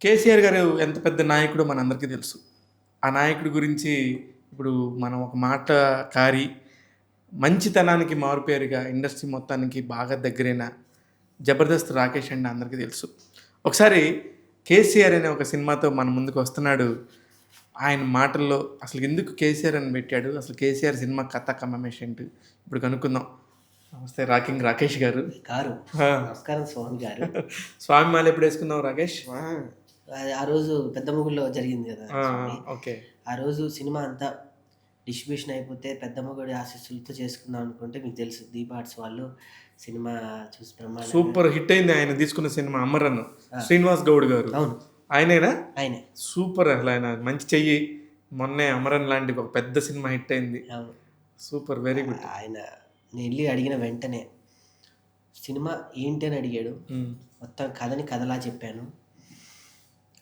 కేసీఆర్ గారు ఎంత పెద్ద నాయకుడో మనందరికీ తెలుసు. ఆ నాయకుడి గురించి ఇప్పుడు మనం ఒక మాట కారి, మంచితనానికి మారుపేరుగా ఇండస్ట్రీ మొత్తానికి బాగా దగ్గరైన 'జబర్దస్త్' రాకేష్ అండి అందరికీ తెలుసు. ఒకసారి 'కేసీఆర్' అనే ఒక సినిమాతో మన ముందుకు వస్తున్నాడు. ఆయన మాటల్లో అసలు ఎందుకు 'కేసీఆర్' అని పెట్టాడు? అసలు 'కేసీఆర్' సినిమా కథ కమమేష్ ఏంటి? ఇప్పుడు కనుక్కుందాం. నమస్తే రాకేష్ గారు. నమస్కారం స్వామి గారు. స్వామి మాల ఎప్పుడు వేసుకున్నావు రాకేష్? ఆ రోజు పెద్ద మొగుడులో జరిగింది కదా స్వామి. ఓకే. ఆ రోజు సినిమా అంతా డిస్ట్రిబ్యూషన్ అయిపోతే పెద్ద మొగుడి ఆశీస్సులతో చేసుకుందాం అనుకుంటే మీకు తెలుసు దీప్ ఆర్ట్స్ వాళ్ళు సినిమా చూసి సూపర్ హిట్ అయింది ఆయన తీసుకున్న సినిమా అమరన్. శ్రీనివాస్ గౌడ్ గారు. అవును, ఆయనేనా? ఆయనే. సూపర్. అసలు ఆయన మంచి చెయ్యి. మొన్నే అమరన్ లాంటి ఒక పెద్ద సినిమా హిట్ అయింది. అవును, సూపర్, వెరీ గుడ్. ఆయన నేను వెళ్ళి అడిగిన వెంటనే సినిమా ఏంటి అని అడిగాడు. మొత్తం కథని కథలా చెప్పాను.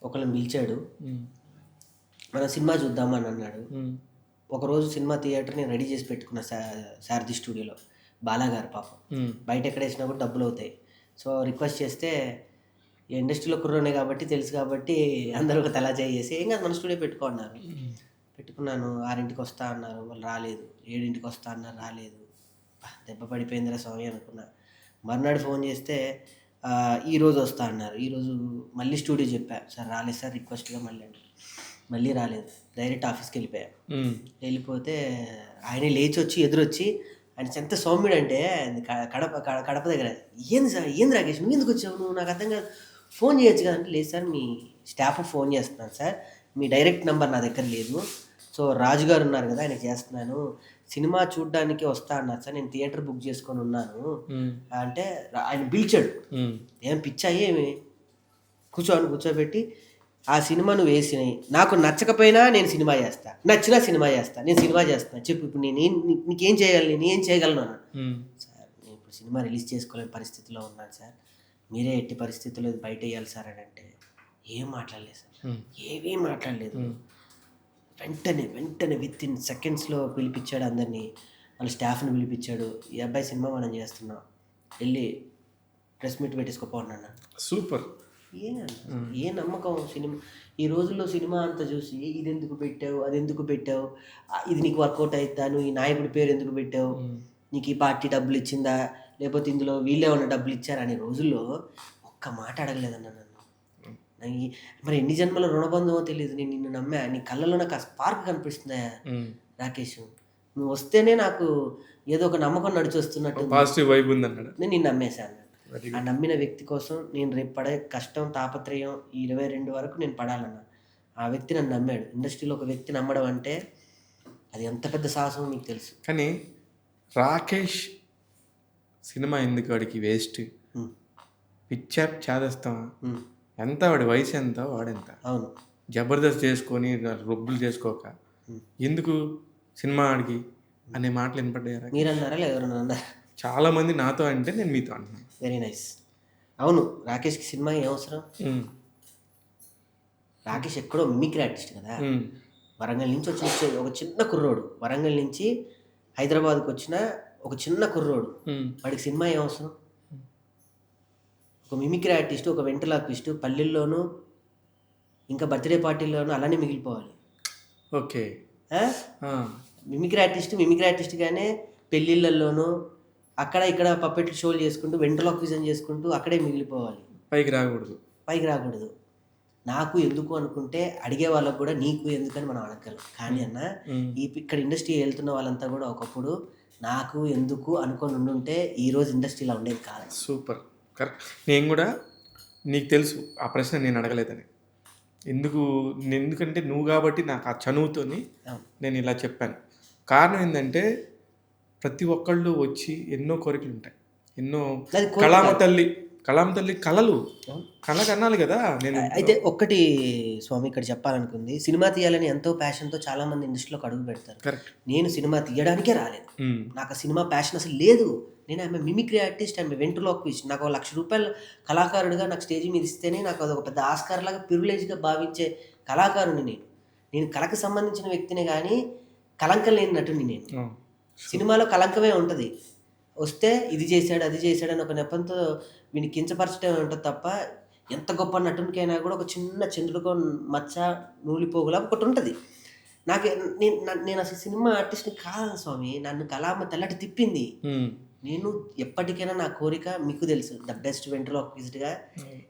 ఒకళ్ళని పిలిచాడు, మన సినిమా చూద్దామని అన్నాడు. ఒకరోజు సినిమా థియేటర్ నేను రెడీ చేసి పెట్టుకున్నా శారది స్టూడియోలో. బాలాగారు పాపం బయట ఎక్కడ వేసినా కూడా డబ్బులు అవుతాయి. సో రిక్వెస్ట్ చేస్తే ఇండస్ట్రీలో కుర్రోనే కాబట్టి తెలుసు కాబట్టి అందరూ ఒక తలా చేసి ఏం కాదు మన స్టూడియో పెట్టుకో అన్నారు. పెట్టుకున్నాను. 6ంటికి వస్తా అన్నారు, వాళ్ళు రాలేదు. 7ంటికి వస్తా అన్నారు, రాలేదు. దెబ్బ పడిపోయిందిరా స్వామి అనుకున్నా. మర్నాడు ఫోన్ చేస్తే ఈరోజు వస్తా అన్నారు. ఈరోజు మళ్ళీ స్టూడియో చెప్పా, సార్ రాలేదు సార్ రిక్వెస్ట్గా మళ్ళీ రాలేదు. డైరెక్ట్ ఆఫీస్కి వెళ్ళిపోతే ఆయన లేచి వచ్చి ఎదురొచ్చి ఆయన ఎంత సౌమ్యుడు అంటే కడప దగ్గర ఏంది సార్, ఏంది రాకేష్ నువ్వు ఎందుకు వచ్చావు, నువ్వు నాకు అర్థం కాదు, ఫోన్ చేయొచ్చు కదంటే లేదు సార్ మీ స్టాఫ్ ఫోన్ చేస్తున్నాను సార్, మీ డైరెక్ట్ నెంబర్ నా దగ్గర లేదు, సో రాజు గారు ఉన్నారు కదా ఆయనకి చేస్తున్నాను, సినిమా చూడడానికి వస్తా అన్నారు సార్, నేను థియేటర్ బుక్ చేసుకొని ఉన్నాను అంటే ఆయన పిలిచాడు. ఏం పిచ్చాయి ఏమి, కూర్చోబెట్టి ఆ సినిమా నువ్వు వేసినాయి నాకు నచ్చకపోయినా నేను సినిమా చేస్తా, నచ్చినా సినిమా చేస్తా, నేను సినిమా చేస్తాను చెప్పు ఇప్పుడు నీకేం చేయాలి, నేనేం చేయగలను అన్నాను. సార్ నేను ఇప్పుడు సినిమా రిలీజ్ చేసుకోలేని పరిస్థితిలో ఉన్నాను సార్, మీరే ఎట్టి పరిస్థితుల్లో బయట వేయాలి సార్ అని అంటే ఏం మాట్లాడలేదు సార్, ఏమీ మాట్లాడలేదు. వెంటనే విత్ ఇన్ సెకండ్స్లో పిలిపించాడు అందరినీ, వాళ్ళ స్టాఫ్ని పిలిపించాడు. ఈ అబ్బాయి సినిమా మనం చేస్తున్నాం, వెళ్ళి ప్రెస్ మీట్ పెట్టేసుకోపోన్నాను. సూపర్. ఏ నమ్మకం సినిమా ఈ రోజుల్లో, సినిమా అంతా చూసి ఇది ఎందుకు పెట్టావు, అది ఎందుకు పెట్టావు, ఇది నీకు వర్కౌట్ అవుతా, నువ్వు ఈ నాయకుడి పేరు ఎందుకు పెట్టావు, నీకు ఈ పార్టీ డబ్బులు ఇచ్చిందా, లేకపోతే ఇందులో వీళ్ళేమన్నా డబ్బులు ఇచ్చారా అనే రోజుల్లో ఒక్క మాట అడగలేదన్న నన్ను. మరి ఎన్ని జన్మల రుణబంధమో తెలియదు, నేను నిన్ను నమ్మా, నీ కళ్ళలో నాకు ఆ స్పార్క్ కనిపిస్తుందా రాకేష్, నువ్వు వస్తేనే నాకు ఏదో ఒక నమ్మకం నడిచి వస్తున్నట్టు, పాజిటివ్ వైబ్ ఉంది అన్నాడు. నేను నిన్ను నమ్మేశాను. ఆ నమ్మిన వ్యక్తి కోసం నేను రేపు పడే కష్టం తాపత్రయం ఈ 22 వరకు నేను పడాలన్నా, ఆ వ్యక్తి నన్ను నమ్మాడు. ఇండస్ట్రీలో ఒక వ్యక్తి నమ్మడం అంటే అది ఎంత పెద్ద సాహసం మీకు తెలుసు. కానీ రాకేష్ సినిమా ఎందుకు వాడికి వేస్ట్, పిక్చర్ చేదేస్తావా, ఎంత వాడి వయసు ఎంత, వాడెంత, అవును జబర్దస్త్ చేసుకొని రొబ్బులు చేసుకోక ఎందుకు సినిమా ఆడికి అనే మాటలు వినపడ్డారా? మీరు అన్నారా లేదా ఎవరన్నా అన్నారా? చాలా మంది నాతో అంటే నేను మీతో అంటున్నాను. Very nice. అవును, రాకేష్కి సినిమా ఏం అవసరం, రాకేష్ ఎక్కడో మిమిక్రీ ఆర్టిస్ట్ కదా, వరంగల్ నుంచి వచ్చి ఒక చిన్న కుర్రోడు, వరంగల్ నుంచి హైదరాబాద్కి వచ్చిన ఒక చిన్న కుర్రోడు, వాడికి సినిమా ఏం అవసరం, ఒక మిమిక్రీ ఆర్టిస్ట్, ఒక వెంట్రలాక్విస్ట్ పల్లెల్లోనూ ఇంకా బర్త్డే పార్టీల్లోనూ అలానే మిగిలిపోవాలి. ఓకే. మిమిక్రీ ఆర్టిస్ట్గానే పెళ్ళిళ్ళల్లోనూ అక్కడ ఇక్కడ పప్పెట్లు షోలు చేసుకుంటూ వెంట్రలాక్విజం చేసుకుంటూ అక్కడే మిగిలిపోవాలి, పైకి రాకూడదు. నాకు ఎందుకు అనుకుంటే అడిగే వాళ్ళకు కూడా నీకు ఎందుకని మనం అడగలం. కానీ అన్న ఇక్కడ ఇండస్ట్రీ వెళ్తున్న వాళ్ళంతా కూడా ఒకప్పుడు నాకు ఎందుకు అనుకొని ఉండుంటే ఈరోజు ఇండస్ట్రీలో ఉండేది కాదు. Super, correct. నేను కూడా నీకు తెలుసు ఆ ప్రశ్న నేను అడగలేదని, ఎందుకంటే నువ్వు కాబట్టి నాకు ఆ చనువుతోని నేను ఇలా చెప్పాను. కారణం ఏంటంటే ప్రతి ఒక్కళ్ళు వచ్చి ఎన్నో కోరికలు ఉంటాయి, ఎన్నో కళామ తల్లి కళలు కన్నాలి కదా. నేను అయితే ఒక్కటి స్వామి ఇక్కడ చెప్పాలనుకుంది, సినిమా తీయాలని ఎంతో ప్యాషన్తో చాలా మంది ఇండస్ట్రీలోకి అడుగు పెడతారు. నేను సినిమా తీయడానికే రాలేదు, నాకు ఆ సినిమా ప్యాషన్ అసలు లేదు. నేను ఆమె మిమిక్రీ ఆర్టిస్ట్, ఆమె వెంట్రలాక్విస్ట్, నాకు ₹1,00,000 కళాకారుడిగా నాకు స్టేజ్ మీద ఇస్తేనే నాకు అదొక పెద్ద ఆస్కార్ లాగా ప్రివిలేజ్గా భావించే కళాకారుని నేను కళకు సంబంధించిన వ్యక్తిని, కానీ కలంకం లేని నటుని నేను. సినిమాలో కలంకమే ఉంటుంది, వస్తే ఇది చేశాడు అది చేశాడు అని ఒక నెపంతో వీడిని కించపరచడం ఉంటుంది తప్ప ఎంత గొప్ప నటునికైనా కూడా ఒక చిన్న చంద్రుడికో మచ్చ నూలిపోగులా ఒకటి ఉంటుంది. నాకు నేను అసలు సినిమా ఆర్టిస్ట్ని కాదు స్వామి, నన్ను కళామ తెల్లటి తిప్పింది. నేను ఎప్పటికైనా నా కోరిక మీకు తెలుసు, ద బెస్ట్ వెంట్రోలాక్విస్ట్గా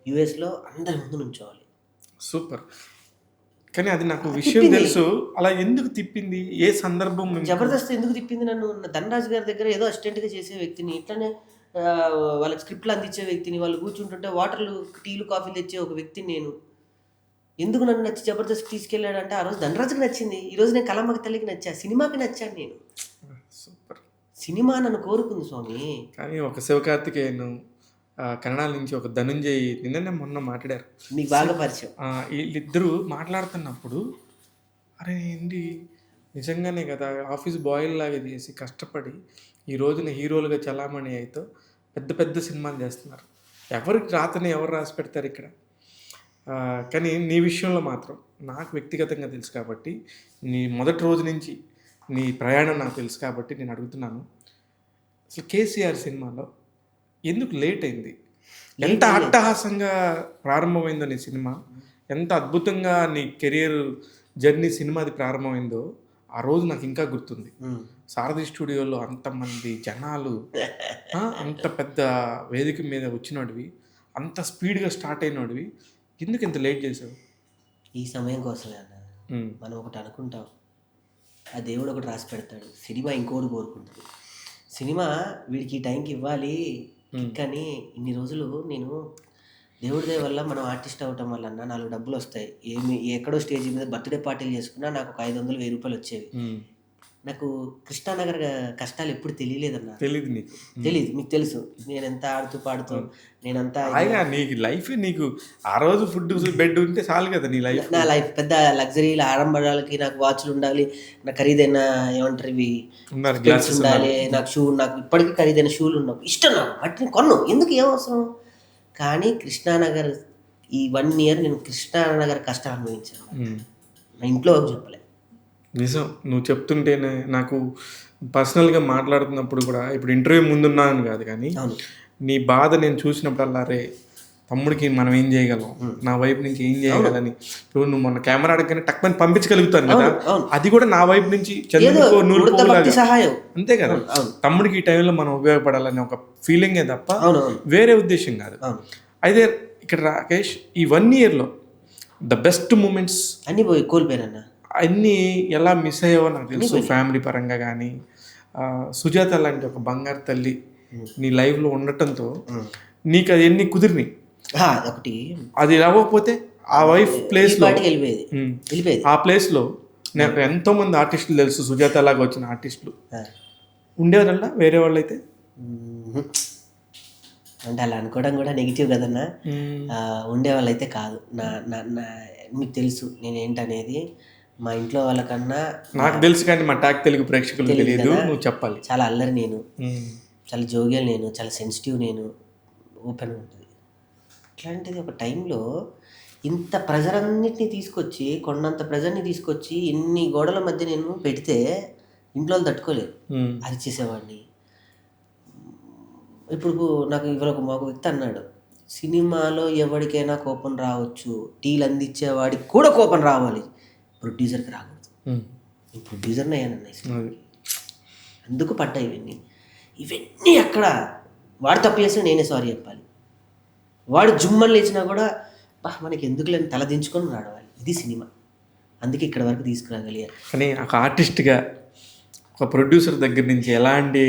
యుఎస్లో అందరి ముందు నుంచోవాలి. సూపర్. కానీ అది నాకు విషయం తెలుసు, అలా ఎందుకు తిప్పింది, ఏ సందర్భం? జబర్దస్త్ ఎందుకు తిప్పింది నన్ను? ధనరాజ్ గారి దగ్గర ఏదో అసిస్టెంట్గా చేసే వ్యక్తిని, ఇట్లనే వాళ్ళకి స్క్రిప్ట్లు అందించే వ్యక్తిని, వాళ్ళు కూర్చుంటుంటే వాటర్లు టీలు కాఫీలు తెచ్చే ఒక వ్యక్తిని నేను. ఎందుకు నన్ను నచ్చి జబర్దస్త్ తీసుకెళ్ళాడంటే ఆ రోజు ధనరాజ్కి నచ్చింది, ఈరోజు నేను కళామకి తల్లికి నచ్చా, సినిమాకి నచ్చాను నేను. సూపర్. సినిమా నన్ను కోరుకుంది స్వామి. కానీ ఒక శివకార్తికేయన్ కన్నడ నుంచి ఒక ధనుంజయ్ నిన్ననే మొన్న మాట్లాడారు, మీకు బాగా పరిచయం. వీళ్ళిద్దరూ మాట్లాడుతున్నప్పుడు అరే ఏంటి నిజంగానే కదా, ఆఫీస్ బాయ్ల్ లాగా చేసి కష్టపడి ఈ రోజున హీరోలుగా చలామణి అయితే పెద్ద పెద్ద సినిమాలు చేస్తున్నారు. ఎవరికి రాతని ఎవరు రాసి పెడతారు ఇక్కడ? కానీ నీ విషయంలో మాత్రం నాకు వ్యక్తిగతంగా తెలుసు కాబట్టి, నీ మొదటి రోజు నుంచి నీ ప్రయాణం నాకు తెలుసు కాబట్టి నేను అడుగుతున్నాను, అసలు కేసీఆర్ సినిమాలో ఎందుకు లేట్ అయింది? ఎంత అట్టహాసంగా ప్రారంభమైందో నీ సినిమా, ఎంత అద్భుతంగా నీ కెరియర్ జర్నీ సినిమాది ప్రారంభమైందో ఆ రోజు నాకు ఇంకా గుర్తుంది. సారథి స్టూడియోలో అంతమంది జనాలు, అంత పెద్ద వేదిక మీద వచ్చినోడివి, అంత స్పీడ్గా స్టార్ట్ అయినోడివి, ఎందుకు ఇంత లేట్ చేసావు? ఈ సమయం కోసమే అన్న. మనం ఒకటి అనుకుంటాం, ఆ దేవుడు ఒకటి రాసి పెడతాడు, సినిమా ఇంకోటి కోరుకుంటుంది. సినిమా వీడికి ఈ టైంకి ఇవ్వాలి కానీ ఇన్ని రోజులు నేను దేవుడి దయ వల్ల మనం ఆర్టిస్ట్ అవటం వల్ల అన్న 4 డబ్బులు వస్తాయి. ఎక్కడో స్టేజ్ మీద బర్త్డే పార్టీలు చేసుకున్నా నాకు ఒక 500-1000 రూపాయలు వచ్చేవి. నాకు కృష్ణానగర్ కష్టాలు ఎప్పుడు తెలియలేదన్న. తెలియదు నీకు? తెలియదు, మీకు తెలుసు. నేను ఎంత ఆడుతూ పాడుతూ నేనంతా నీకు లైఫ్, నీకు ఆ రోజు ఫుడ్ బెడ్ ఉంటే చాలు కదా నీ లైఫ్. నా లైఫ్ పెద్ద లగ్జరీలు ఆడంబరాలకి నాకు వాచ్లు ఉండాలి, నాకు ఖరీదైన ఏమంటారు ఇవి గ్లాసెస్ ఉండాలి, నాకు షూ, నాకు ఇప్పటికీ ఖరీదైన షూలు ఉన్నావు, ఇష్టం నాకు, వాటిని కొన్ను, ఎందుకు ఏం అవసరం. కానీ కృష్ణానగర్ ఈ 1 year నేను కృష్ణానగర్ కష్టాలు అనుభవించాను. నా ఇంట్లో చెప్పలే. నిజం, నువ్వు చెప్తుంటేనే నాకు పర్సనల్గా మాట్లాడుతున్నప్పుడు కూడా, ఇప్పుడు ఇంటర్వ్యూ ముందున్నాను కాదు కానీ నీ బాధ నేను చూసినప్పుడల్లా రే తమ్ముడికి మనం ఏం చేయగలం, నా వైపు నుంచి ఏం చేయగలని. ఇప్పుడు నువ్వు మొన్న కెమెరా అడగగానే టక్మని పంపించగలుగుతాను కదా, అది కూడా నా వైపు నుంచి చంద్రుకో నూరు సహాయం, అంతే కదా. తమ్ముడికి ఈ టైంలో మనం ఉపయోగపడాలని ఒక ఫీలింగే తప్ప వేరే ఉద్దేశం కాదు. అయితే ఇక్కడ రాకేష్, ఈ 1 yearలో ద బెస్ట్ మూమెంట్స్ అన్నీ పోయి కోల్పోయానన్న. అన్నీ ఎలా మిస్ అయ్యావో నాకు తెలుసు, ఫ్యామిలీ పరంగా కానీ. సుజాత లాంటి ఒక బంగారు తల్లి నీ లైఫ్లో ఉండటంతో నీకు అది ఎన్ని కుదిరినాయి. ఒకటి అది అవ్వకపోతే ఆ వైఫ్ ప్లేస్లో, ఆ ప్లేస్లో నాకు ఎంతో మంది ఆర్టిస్టులు తెలుసు, సుజాత లాగా వచ్చిన ఆర్టిస్టులు ఉండేవాళ్ళ వేరే వాళ్ళు అయితే. అంటే అలా అనుకోవడం కూడా నెగిటివ్ కదన్నా. ఉండేవాళ్ళు అయితే కాదు. మీకు తెలుసు నేను ఏంటనేది. మా ఇంట్లో వాళ్ళకన్నా నాకు తెలుసు, కానీ మా టాక్ తెలుగు ప్రేక్షకులు తెలియదు, నువ్వు చెప్పాలి. చాలా అల్లరి నేను, చాలా జోగియల్ నేను, చాలా సెన్సిటివ్ నేను, ఓపెన్ ఉంటుంది. ఇట్లాంటిది ఒక టైంలో ఇంత ప్రెజర్ అన్నిటినీ తీసుకొచ్చి, కొండంత ప్రెజర్ని తీసుకొచ్చి ఇన్ని గోడల మధ్య నేను పెడితే ఇంట్లో వాళ్ళు తట్టుకోలేరు, అరిచేసేవాడిని. ఇప్పుడు నాకు ఇవాళ మాకు వ్యక్తి అన్నాడు, సినిమాలో ఎవరికైనా కోపం రావచ్చు, టీలు అందించేవాడికి కూడా కోపం రావాలి, ప్రొడ్యూసర్కి రాకూడదు. నేను ప్రొడ్యూసర్ని అయ్యానన్న, అందుకు పడ్డాయి ఇవన్నీ అక్కడ. వాడు తప్పు చేస్తే నేనే సారీ చెప్పాలి, వాడు జుమ్మని లేచినా కూడా మనకి ఎందుకు లేని తల దించుకొని రావాలి. ఇది సినిమా, అందుకే ఇక్కడ వరకు తీసుకురాగలిగారు. కానీ ఒక ఆర్టిస్ట్గా ఒక ప్రొడ్యూసర్ దగ్గర నుంచి ఎలాంటి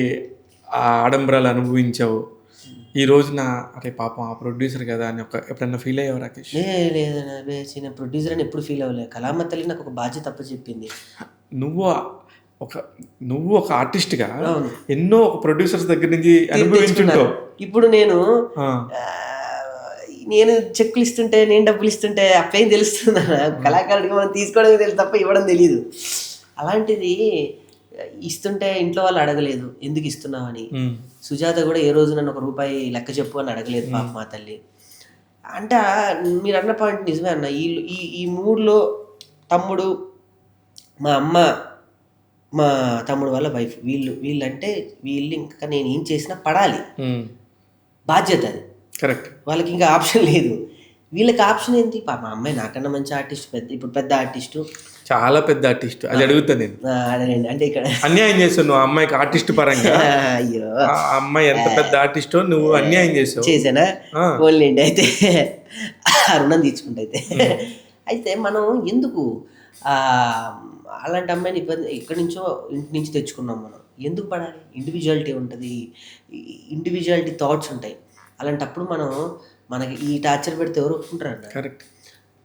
ఆడంబరాలు అనుభవించావు ఈ రోజున? అరే పాపం ఆ ప్రొడ్యూసర్ కదా అని ఎప్పుడన్నా ఫీల్ అయ్యావు రాకేష్? లేదన్నా, నేను ప్రొడ్యూసర్ అని ఎప్పుడు ఫీల్ అవ్వలేదు. కళామ తల్లి నాకు ఒక బాధ్యత తప్ప చెప్పింది. నువ్వు ఒక ఆర్టిస్ట్గా ఎన్నో ఒక ప్రొడ్యూసర్స్ దగ్గర నుంచి అనుభవించుంటావు. ఇప్పుడు నేను చెక్కులు ఇస్తుంటే, నేను డబ్బులు ఇస్తుంటే అప్పేం తెలుస్తుంది. కళాకారుడికి మనం తీసుకోవడం తెలుసు తప్ప ఇవ్వడం తెలీదు. అలాంటిది ఇస్తుంటే ఇంట్లో వాళ్ళు అడగలేదు ఎందుకు ఇస్తున్నావని. సుజాత కూడా ఏ రోజు నన్ను 1 రూపాయి లెక్క చెప్పు అని అడగలేదు పాప మా తల్లి. అంటే మీరు అన్న పాయింట్ నిజమే అన్న. ఈ మూడ్లో తమ్ముడు, మా అమ్మ, మా తమ్ముడు వాళ్ళ వైఫ్, వీళ్ళంటే వీళ్ళు ఇంకా నేను ఏం చేసినా పడాలి, బాధ్యత అది. కరెక్ట్. వాళ్ళకి ఇంకా ఆప్షన్ లేదు. వీళ్ళకి ఆప్షన్ ఏంటి? మా అమ్మాయి నాకన్నా మంచి ఆర్టిస్ట్, ఇప్పుడు పెద్ద ఆర్టిస్టు. చాలా పెద్ద ఆర్టిస్ట్, అది అడుగుతా నేను. అదేనండి, అంటే ఇక్కడ అన్యాయం చేస్తావు నువ్వు ఆ అమ్మాయికి ఆర్టిస్ట్ పరంగా. అయ్యో, ఆ అమ్మాయి ఎంత పెద్ద ఆర్టిస్టో నువ్వు అన్యాయం చేసావు. చేసానా? పోన్లేండి, అయితే ఆ రుణం తీర్చుకుంటా. అయితే మనం ఎందుకు అలాంటి అమ్మాయిని ఎక్కడి నుంచో ఇంటి నుంచి తెచ్చుకున్నాం మనం, ఎందుకు పడాలి? ఇండివిజువాలిటీ ఉంటుంది, ఇండివిజువాలిటీ థాట్స్ ఉంటాయి. అలాంటప్పుడు మనకి ఈ టార్చర్ పెడితే ఎవరు ఒప్పుకుంటారన్న? కరెక్ట్.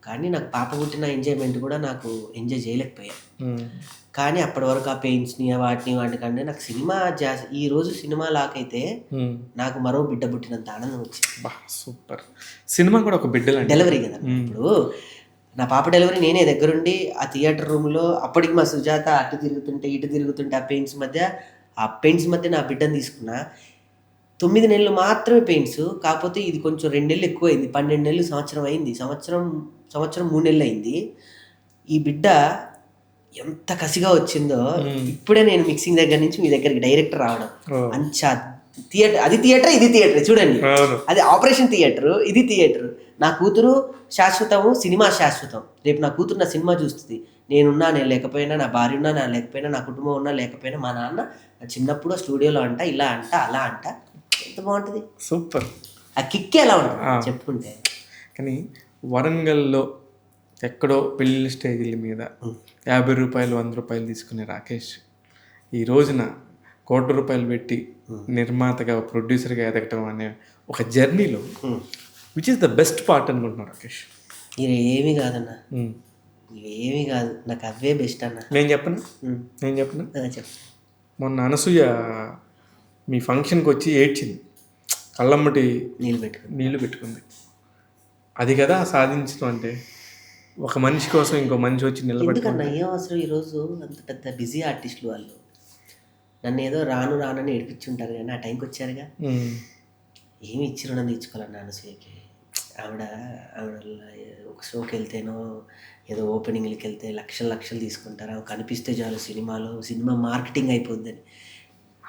కానీ నాకు పాప పుట్టిన ఎంజాయ్మెంట్ కూడా నాకు ఎంజాయ్ చేయలేకపోయాను. కానీ అప్పటి వరకు ఆ పెయిన్స్ని వాటికంటే నాకు సినిమా ఈరోజు సినిమా లాకైతే నాకు మరో బిడ్డ పుట్టినంత ఆనందం వచ్చింది. సూపర్. సినిమా కూడా ఒక బిడ్డ డెలివరీ కదా. ఇప్పుడు నా పాప డెలివరీ నేనే దగ్గరుండి ఆ థియేటర్ రూమ్లో, అప్పటికి మా సుజాత అటు తిరుగుతుంటే ఇటు తిరుగుతుంటే ఆ పెయిన్స్ మధ్య నా బిడ్డను తీసుకున్నా. 9 నెలలు మాత్రమే పెయిన్స్, కాకపోతే ఇది కొంచెం 2 నెలలు ఎక్కువ అయింది. 12 నెలలు, సంవత్సరం అయింది. సంవత్సరం 3 నెలలు అయింది. ఈ బిడ్డ ఎంత కసిగా వచ్చిందో ఇప్పుడే నేను మిక్సింగ్ దగ్గర నుంచి మీ దగ్గరికి డైరెక్టర్ రావడం. అంచా థియేటర్, అది థియేటర్, ఇది థియేటర్. చూడండి, అది ఆపరేషన్ థియేటర్, ఇది థియేటర్. నా కూతురు శాశ్వతము, సినిమా శాశ్వతం. రేపు నా కూతురు నా సినిమా చూస్తుంది. నేనున్నా, నేను లేకపోయినా, నా భార్య ఉన్నా, నా లేకపోయినా, నా కుటుంబం ఉన్నా లేకపోయినా, మా నాన్న చిన్నప్పుడు స్టూడియోలో అంట, ఇలా అంట, అలా అంట. ఎంత బాగుంటుంది. సూపర్. ఆ కిక్కే ఎలా ఉంటుంది చెప్పుకుంటే. కానీ వరంగల్లో ఎక్కడో పెళ్ళిళ్ళ స్టేజీల మీద 50 రూపాయలు 100 రూపాయలు తీసుకునే రాకేష్ ఈ రోజున ₹1,00,00,000 పెట్టి నిర్మాతగా, ప్రొడ్యూసర్గా ఎదగటం అనే ఒక జర్నీలో which is the best part అనుకుంటున్నాను రాకేష్? ఇది ఏమీ కాదన్న, ఇవేమీ కాదు, నాకు అవే బెస్ట్ అన్న. నేను చెప్పను. మొన్న అనసూయ మీ ఫంక్షన్కి వచ్చి ఏడ్చింది, కళ్ళమ్మటి నీళ్ళు పెట్టుకుంది. అది కదా సాధించడం అంటే. ఒక మనిషి కోసం ఇంకో మనిషి వచ్చి నిలబెట్టుకున్నా. ఏం అవసరం? ఈరోజు అంత పెద్ద బిజీ ఆర్టిస్టులు వాళ్ళు నన్ను ఏదో రానని ఏడిపించుంటారు, కానీ ఆ టైంకి వచ్చారుగా. ఏమి ఇచ్చి రుణం తీర్చుకోవాలన్న అనసూయకి. ఆవిడ ఒక షోకి వెళ్తేనో ఏదో ఓపెనింగ్లకి వెళ్తే లక్షలు తీసుకుంటారు. ఆమె కనిపిస్తే చాలు సినిమా మార్కెటింగ్ అయిపోద్దని.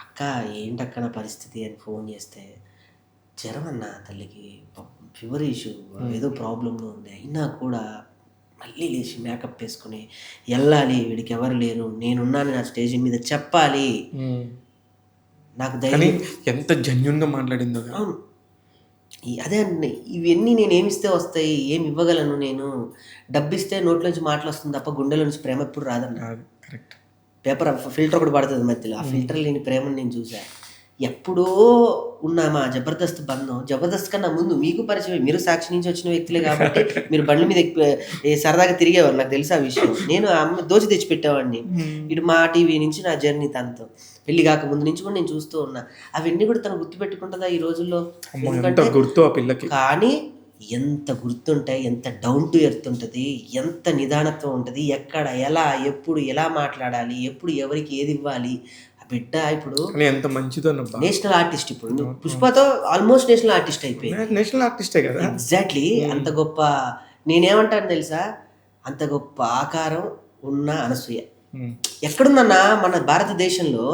అక్క ఏంటక్క నా పరిస్థితి అని ఫోన్ చేస్తే, జ్వరం అన్న తల్లికి, ఫీవర్ ఇష్యూ, ఏదో ప్రాబ్లంలో ఉంది, అయినా కూడా మళ్ళీ లేచి మేకప్ వేసుకుని వెళ్ళాలి, వీడికి ఎవరు లేరు, నేనున్నాను నా స్టేజ్ మీద చెప్పాలి. నాకు ధైర్యం. ఎంత జెన్యూన్గా మాట్లాడిందో. అవును, అదే అండి. ఇవన్నీ నేను ఏమిస్తే వస్తాయి, ఏమి ఇవ్వగలను? నేను డబ్బిస్తే నోట్లోంచి మాటలు వస్తుంది తప్ప గుండెలోంచి ప్రేమ ఎప్పుడు రాదన్న. కరెక్ట్. పేపర్ ఫిల్టర్ ఒకటి పడుతుంది మధ్యలో, ఆ ఫిల్టర్ లేని ప్రేమను నేను చూసా. ఎప్పుడో ఉన్న మా జబర్దస్త్ బంధం, జబర్దస్త్ కన్నా ముందు మీకు పరిచయం, మీరు సాక్షి నుంచి వచ్చిన వ్యక్తులే కాబట్టి మీరు బండ్ల మీద సరదాగా తిరిగేవారు, నాకు తెలుసు ఆ విషయం. నేను అమ్మ దోచి తెచ్చిపెట్టేవాడిని. ఇటు మా టీవీ నుంచి నా జర్నీ తనతో పెళ్లి కాక ముందు నుంచి కూడా నేను చూస్తూ ఉన్నా. అవన్నీ కూడా తను గుర్తుపెట్టుకుంటుందా ఈ రోజుల్లో? కానీ ఎంత గుర్తుంటాయి, ఎంత డౌన్ టు ఎర్త్ ఉంటుంది, ఎంత నిదానత్వం ఉంటుంది, ఎక్కడ ఎలా ఎప్పుడు ఎలా మాట్లాడాలి, ఎప్పుడు ఎవరికి ఏది ఇవ్వాలి. ఆ బిడ్డ ఇప్పుడు ఎంత మంచిదో, నేషనల్ ఆర్టిస్ట్. ఇప్పుడు పుష్పతో ఆల్మోస్ట్ నేషనల్ ఆర్టిస్ట్ అయిపోయింది. నేషనల్ ఆర్టిస్టే కదా. ఎగ్జాక్ట్లీ. అంత గొప్ప, నేనేమంటాను తెలుసా, అంత గొప్ప ఆకారం ఉన్న అనసూయ ఎక్కడుందన్నా మన భారతదేశంలో.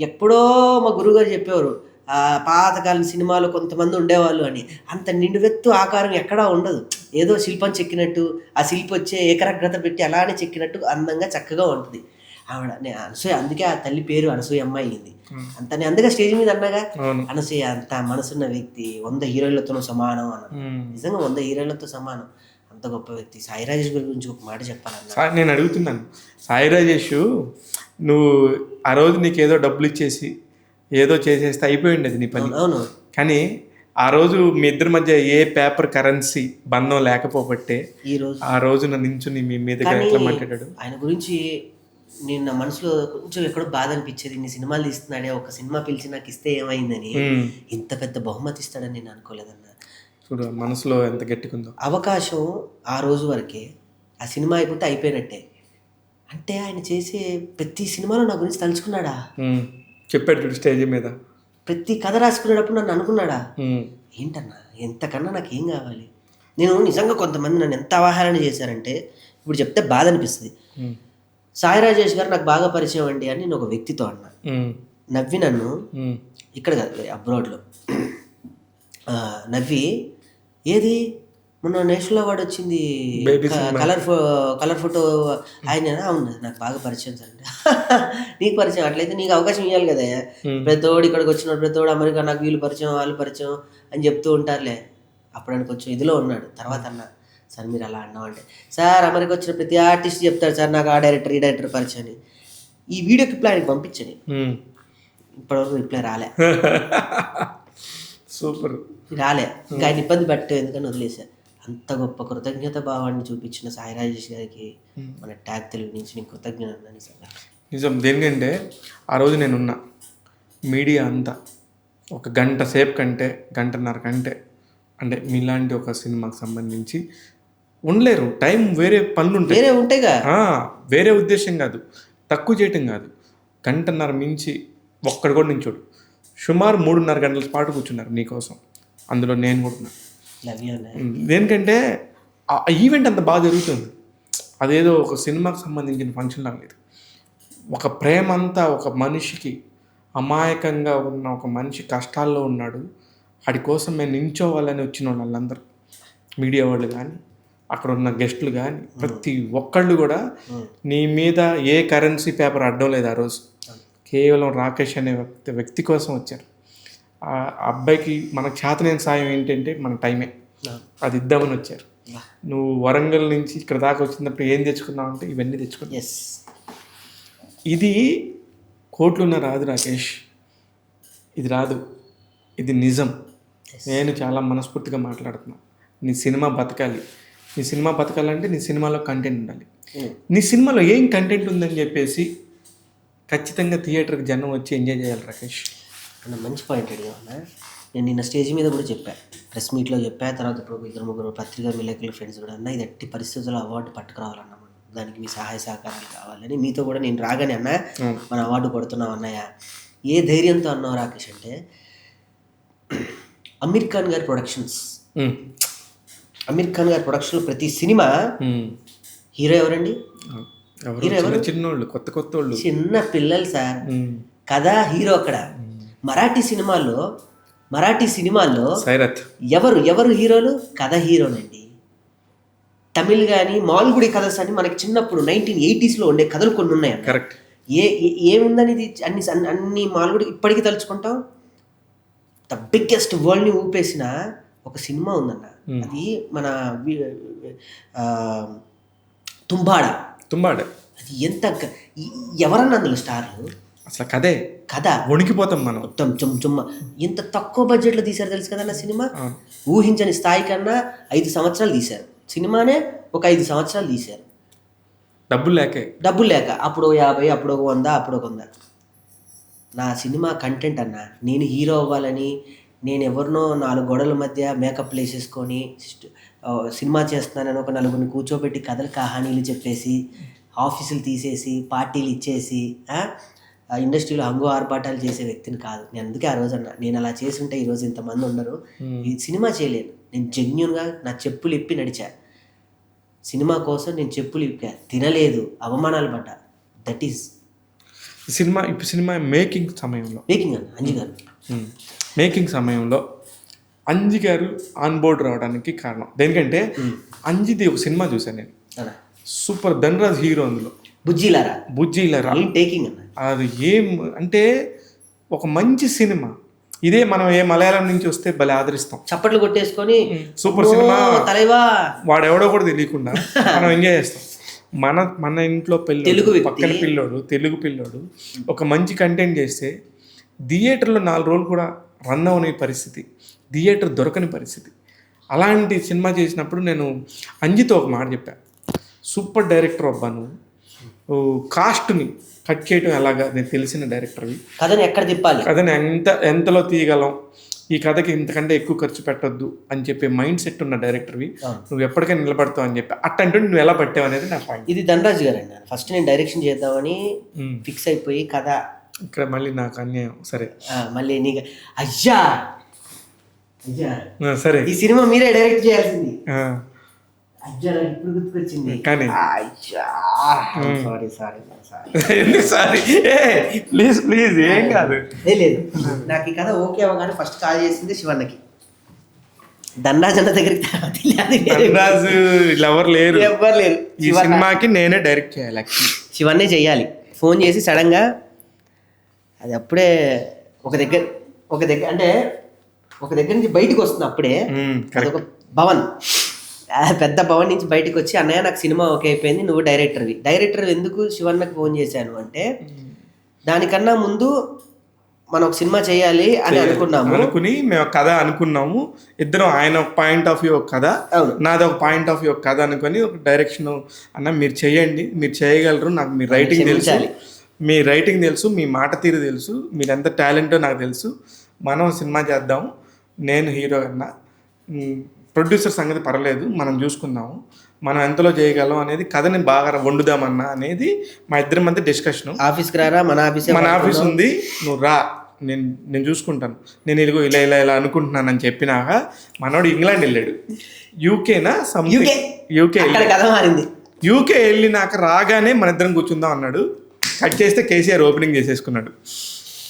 ఎప్పుడో మా గురువుగారు చెప్పేవారు, పాతకాలం సినిమాలో కొంతమంది ఉండేవాళ్ళు అని. అంత నిండువెత్తు ఆకారం ఎక్కడా ఉండదు. ఏదో శిల్పం చెక్కినట్టు, ఆ శిల్పి వచ్చే ఏకాగ్రత పెట్టి అలానే చెక్కినట్టు అందంగా చక్కగా ఉంటుంది ఆవిడ. అనసూయ, అందుకే ఆ తల్లి పేరు అనసూయ అమ్మాయి అయింది. అంత నేను అందుకే స్టేజ్ మీద అన్నాగా, అనసూయ అంత మనసున్న వ్యక్తి, 100 హీరోలతో సమానం అన్న. నిజంగా 100 హీరోలతో సమానం, అంత గొప్ప వ్యక్తి. సాయి రాజేష్ గురించి ఒక మాట చెప్పాలన్నా. నేను అడుగుతున్నాను, సాయి రాజేష్ నువ్వు ఆ రోజు నీకు ఏదో డబ్బులు ఇచ్చేసి ఏదో చేసేస్తే అయిపోయింది అది నీ పని. అవును. కానీ ఆ రోజు మీ ఇద్దరి మధ్య ఏ పేపర్ కరెన్సీ బంధం లేకపోబట్టే ఆ రోజున నించుని మీ మీద ఎట్లా మాట్లాడాడు. ఆయన గురించి నేను నా మనసులో కొంచెం ఎక్కడో బాధ అనిపించేది. ఇన్ని సినిమాలు తీస్తున్నాడే, ఒక సినిమా పిలిచి నాకు ఇస్తే ఏమైందని, ఇంత పెద్ద బహుమతి ఇస్తాడని నేను అనుకోలేదన్నా. చూడు మనసులో ఎంత గట్టికుందో. అవకాశం ఆ రోజు వరకే, ఆ సినిమా అయిపోతే అయిపోయినట్టే. అంటే ఆయన చేసే ప్రతి సినిమాలో నా గురించి తలుచుకున్నాడా, చెప్పాడు చూడు స్టేజ్ మీద. ప్రతి కథ రాసుకునేటప్పుడు నన్ను అనుకున్నాడా. ఏంటన్నా ఎంతకన్నా నాకు ఏం కావాలి? నేను నిజంగా కొంతమంది నన్ను ఎంత అవహేళన చేశారంటే ఇప్పుడు చెప్తే బాధ అనిపిస్తుంది. సాయి రాజేష్ గారు నాకు బాగా పరిచయం అండి అని నేను ఒక వ్యక్తితో అన్నా. నవ్వి నన్ను, ఇక్కడ కాదు అబ్రాడ్లో, నవ్వి ఏది మొన్న నేషనల్ అవార్డు వచ్చింది బేబీ సినిమా. కలర్ ఫోటో ఆయన. అవును నాకు బాగా పరిచయం సార్ అంటే నీకు పరిచయం అట్లయితే నీకు అవకాశం ఇవ్వాలి కదా. ప్రతివాడు ఇక్కడికి వచ్చిన ప్రతివాడు అమెరికా నాకు వీళ్ళు పరిచయం వాళ్ళు పరిచయం అని చెప్తూ ఉంటారులే. అప్పుడు ఆయన కొంచెం ఇదిలో ఉన్నాడు. తర్వాత అన్న సార్ మీరు అలా అన్నావు అంటే, సార్ అమెరికా వచ్చిన ప్రతి ఆర్టిస్ట్ చెప్తాడు సార్ నాకు ఆ డైరెక్టర్ ఈ డైరెక్టర్ పరిచయం అని. ఈ వీడియోకి రిప్లై ఆయనకి పంపించండి. ఇప్పటివరకు రిప్లై రాలే. సూపర్ రాలే. ఇంకా ఆయన ఇబ్బంది పెట్టే ఎందుకని వదిలేశారు. అంత గొప్ప కృతజ్ఞత భావాన్ని చూపించిన సాయి రాజేష్ గారికి మన ట్యాగ్ తెలుగు నుంచి నేను కృతజ్ఞత నిజం. దేనికంటే ఆ రోజు నేనున్నా మీడియా అంతా ఒక గంట సేపు కంటే గంటన్నర కంటే అంటే మీలాంటి ఒక సినిమాకి సంబంధించి ఉండలేరు. టైం వేరే పనులు ఉంటాయి, వేరే ఉంటాయిగా. వేరే ఉద్దేశం కాదు, తక్కువ చేయటం కాదు. గంటన్నర మించి ఒక్కడు కూడా నించోడు. సుమారు 3.5 గంటల పాటు కూర్చున్నారు నీకోసం. అందులో నేను కూడా ఉన్నా. దేనికంటే ఆ ఈవెంట్ అంత బాగా జరుగుతుంది. అదేదో ఒక సినిమాకి సంబంధించిన ఫంక్షన్ లాగా లేదు. ఒక ప్రేమ అంతా ఒక మనిషికి, అమాయకంగా ఉన్న ఒక మనిషి కష్టాల్లో ఉన్నాడు, వాడి కోసం మేము నించోవాలని వచ్చిన వాళ్ళందరూ, మీడియా వాళ్ళు కానీ అక్కడ ఉన్న గెస్టులు కానీ ప్రతి ఒక్కళ్ళు కూడా నీ మీద ఏ కరెన్సీ పేపర్ అడ్డం లేదు ఆ రోజు. కేవలం రాకేష్ అనే వ్యక్తి కోసం వచ్చారు. ఆ అబ్బాయికి మనకు చేతనైన సాయం ఏంటంటే మన టైమే, అది ఇద్దామని వచ్చారు. నువ్వు వరంగల్ నుంచి ఇక్కడ దాకా వచ్చినప్పుడు ఏం తెచ్చుకున్నావు అంటే ఇవన్నీ తెచ్చుకున్నావు. ఇది కోట్లున్న రాదు రాకేష్, ఇది రాదు, ఇది నిజం. నేను చాలా మనస్ఫూర్తిగా మాట్లాడుతున్నా. నీ సినిమా బతకాలి. నీ సినిమా బతకాలంటే నీ సినిమాలో కంటెంట్ ఉండాలి. నీ సినిమాలో ఏం కంటెంట్ ఉందని చెప్పేసి ఖచ్చితంగా థియేటర్కి జనం వచ్చి ఎంజాయ్ చేయాలి రాకేష్. అన్న మంచి పాయింట్ అడిగా. నేను నిన్న స్టేజ్ మీద కూడా చెప్పా, ప్రెస్ మీట్లో చెప్పా. తర్వాత ఇప్పుడు 2-3 పత్రికా విలేకరుల ఫ్రెండ్స్ కూడా అన్న ఇది ఎట్టి పరిస్థితుల్లో అవార్డు పట్టుకురావాలన్నా, దానికి మీ సహాయ సహకారాలు కావాలని. మీతో కూడా నేను రాగానే అన్న మన అవార్డు కొడుతున్నాం అన్నయ్య. ఏ ధైర్యంతో అన్నావు రాకేష్ అంటే, అమీర్ ఖాన్ గారి ప్రొడక్షన్స్, అమీర్ ఖాన్ గారి ప్రొడక్షన్లో ప్రతి సినిమా హీరో ఎవరండి? హీరో ఎవరు? చిన్నోళ్ళు, కొత్త వాళ్ళు, చిన్న పిల్లలు సార్. కథా హీరో అక్కడ. మరాఠీ సినిమాల్లో సైరత్ ఎవరు హీరోలు? కథ హీరోనండి. తమిళ్ కానీ మాల్గుడి కథస్ అని మనకి చిన్నప్పుడు 1980s ఉండే కథలు కొన్ని ఉన్నాయి. కరెక్ట్. ఏముందని ఇది అన్ని మాల్గుడి ఇప్పటికీ తలుచుకుంటాం. ద బిగ్గెస్ట్ వరల్డ్ని ఊపేసిన ఒక సినిమా ఉందన్న, అది మన తుంబాడ. అది ఎంత ఎవరన్నా అందులో స్టార్లు, అసలు కథ వణికిపోతాం మనం. మొత్తం చుమ్మ ఎంత తక్కువ బడ్జెట్లో తీశారు తెలుసు కదన్న సినిమా. ఊహించని స్థాయి కన్నా 5 సంవత్సరాలు తీశారు సినిమానే. ఒక 5 సంవత్సరాలు తీశారు డబ్బులు లేక. అప్పుడు 50, అప్పుడు 100, అప్పుడు 100. నా సినిమా కంటెంట్ అన్న, నేను హీరో అవ్వాలని, నేను ఎవరినో 4 గోడల మధ్య మేకప్లు వేసేసుకొని సినిమా చేస్తున్నానని ఒక 4 కూర్చోబెట్టి కథలు కహానీలు చెప్పేసి, ఆఫీసులు తీసేసి, పార్టీలు ఇచ్చేసి, ఇండస్ట్రీలో హంగు ఆర్భాటాలు చేసే వ్యక్తిని కాదు నేను. అందుకే ఆ రోజు అన్న, నేను అలా చేసి ఉంటే ఈరోజు ఇంతమంది ఉండరు. ఈ సినిమా చేయలేను. నేను జెన్యూన్గా నా చెప్పులు ఇప్పి నడిచా. సినిమా కోసం నేను చెప్పులు ఇప్పా, తినలేదు, అవమానాలు పడ్డా. దట్ ఈస్ సినిమా మేకింగ్ సమయంలో మేకింగ్ సమయంలో అంజి గారు ఆన్ బోర్డ్ రావడానికి కారణం దేనికంటే, అంజిది ఒక సినిమా చూశాను నేను, సూపర్. ధనరాజ్ హీరో అందులో. బుజ్జిలారా టేకింగ్ అన్న. అది ఏం అంటే ఒక మంచి సినిమా. ఇదే మనం ఏ మలయాళం నుంచి వస్తే భలే ఆదరిస్తాం, చప్పట్లు కొట్టేసుకొని సూపర్ సినిమా, వాడెవడో కూడా తెలియకుండా మనం ఎంజాయ్ చేస్తాం. మన ఇంట్లో పక్కన తెలుగు పిల్లోడు ఒక మంచి కంటెంట్ చేస్తే థియేటర్లో 4 రోజులు కూడా రన్ అవని పరిస్థితి, థియేటర్ దొరకని పరిస్థితి. అలాంటి సినిమా చేసినప్పుడు నేను అంజితో ఒక మాట చెప్పా, సూపర్ డైరెక్టర్ అబ్బా నువ్వు, కాస్ట్ని కట్ చేయడం ఎలాగా నేను తెలిసిన డైరెక్టర్వి, కథని ఎక్కడ తిప్పాలి, కథని ఎంతలో తీయగలం, ఈ కథకి ఇంతకంటే ఎక్కువ ఖర్చు పెట్టొద్దు అని చెప్పే మైండ్ సెట్ ఉన్న డైరెక్టర్వి, నువ్వు ఎప్పటికైనా నిలబడతావు అని చెప్పి. అట్టంటే నువ్వు ఎలా పట్టావు అనేది నా పాయింట్. ఇది ధనరాజ్ గారు అండి. ఫస్ట్ నేను డైరెక్షన్ చేద్దామని ఫిక్స్ అయిపోయి కథ, ఇక్కడ మళ్ళీ నాకు అన్యాయం. సరే మళ్ళీ నీకు అయ్యా సరే ఈ సినిమా మీరే డైరెక్ట్ చేయాల్సింది. ఇప్పుడు గుర్తుకొచ్చింది కానీ ప్లీజ్ ఏం కాదు. లేదు నాకు ఈ కథ ఓకే అవ్వగానే ఫస్ట్ కాల్ చేసింది శివన్నకి. ధనరాజ్ అన్న దగ్గరికి ధనరాజు వీళ్ళు ఎవరు లేరు. ఎవ్వరు లేరు. ఈ సినిమాకి నేనే డైరెక్ట్ చేయాలి యాక్చువల్లీ. శివన్నే చెయ్యాలి. ఫోన్ చేసి సడన్గా అది అప్పుడే ఒక దగ్గర అంటే ఒక దగ్గర నుంచి బయటకు వస్తుంది అప్పుడే. అదొక భవన్, పెద్ద భవన్ నుంచి బయటకు వచ్చి, అన్నయ్య నాకు సినిమా ఓకే అయిపోయింది, నువ్వు డైరెక్టర్ ఎందుకు శివన్నకు ఫోన్ చేశాను అంటే, దానికన్నా ముందు మనం ఒక సినిమా చేయాలి అని అనుకుని మేము కథ అనుకున్నాము ఇద్దరం. ఆయన ఒక పాయింట్ ఆఫ్ వ్యూ ఒక కథ, నాది ఒక పాయింట్ ఆఫ్ వ్యూ ఒక కథ అనుకొని ఒక డైరెక్షన్, అన్న మీరు చేయండి, మీరు చేయగలరు, నాకు మీ రైటింగ్ తెలుసు, మీ మాట తీరు తెలుసు, మీరు ఎంత టాలెంటో నాకు తెలుసు, మనం సినిమా చేద్దాం, నేను హీరో అన్నా, ప్రొడ్యూసర్ సంగతి పర్లేదు, మనం చూసుకుందాము, మనం ఎంతలో చేయగలం అనేది కథని బాగా వండుదామన్నా అనేది మా ఇద్దరి మధ్య డిస్కషన్. ఆఫీస్కి రారా, మన ఆఫీస్ ఉంది, నువ్వు రా, నేను చూసుకుంటాను, నేను ఇదిగో ఇలా అనుకుంటున్నానని చెప్పినాక మనోడు ఇంగ్లాండ్ వెళ్ళాడు. యూకేనా యూకే వెళ్ళినాక రాగానే మన ఇద్దరం కూర్చుందాం అన్నాడు. కట్ చేస్తే కేసీఆర్ ఓపెనింగ్ చేసేసుకున్నాడు.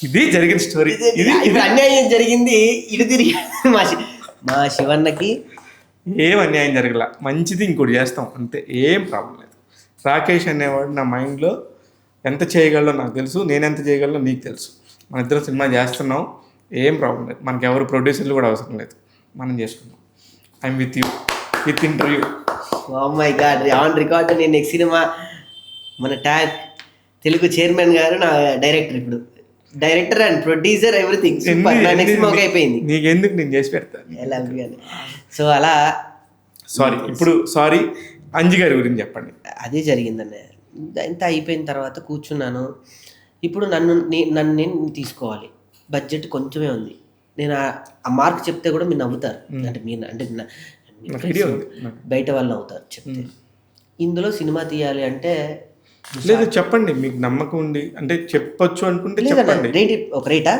ఇది జరిగిన స్టోరీ. ఇది అన్యాయం జరిగింది. ఇటు తిరిగి మా శివన్నకి ఏం అన్యాయం జరగల, మంచిది ఇంకోటి చేస్తాం అంతే, ఏం ప్రాబ్లం లేదు. రాకేష్ అనేవాడు నా మైండ్లో ఎంత చేయగలడో నాకు తెలుసు, నేను ఎంత చేయగలనో నీకు తెలుసు. మన ఇద్దరం సినిమా చేస్తున్నాం, ఏం ప్రాబ్లం లేదు, మనకి ఎవరు ప్రొడ్యూసర్లు కూడా అవసరం లేదు, మనం చేసుకుందాం. I'm with you, with interview. Oh my God, on record. నేను నెక్స్ట్ సినిమా మన ట్యాగ్ తెలుగు చైర్మన్ గారు నా డైరెక్టర్, ఇప్పుడు director and producer everything. Next cinema అయిపోయింది. నీకెందుకు, నేను చేసి పెడతాను. సో అలా సారీ అంజి గారి గురించి చెప్పండి. అదే జరిగిందండి. ఇంత అయిపోయిన తర్వాత కూర్చున్నాను. ఇప్పుడు నన్ను నేను తీసుకోవాలి, బడ్జెట్ కొంచెమే ఉంది. నేను ఆ మార్క్ చెప్తే కూడా మీరు నవ్వుతారు, అంటే బయట వాళ్ళు నవ్వుతారు చెప్తే. ఇందులో సినిమా తీయాలి అంటే లేదు, చెప్పండి, మీకు నమ్మకం ఉంది అంటే చెప్పొచ్చు అనుకుంటే చెప్పండి. ఒక రేటా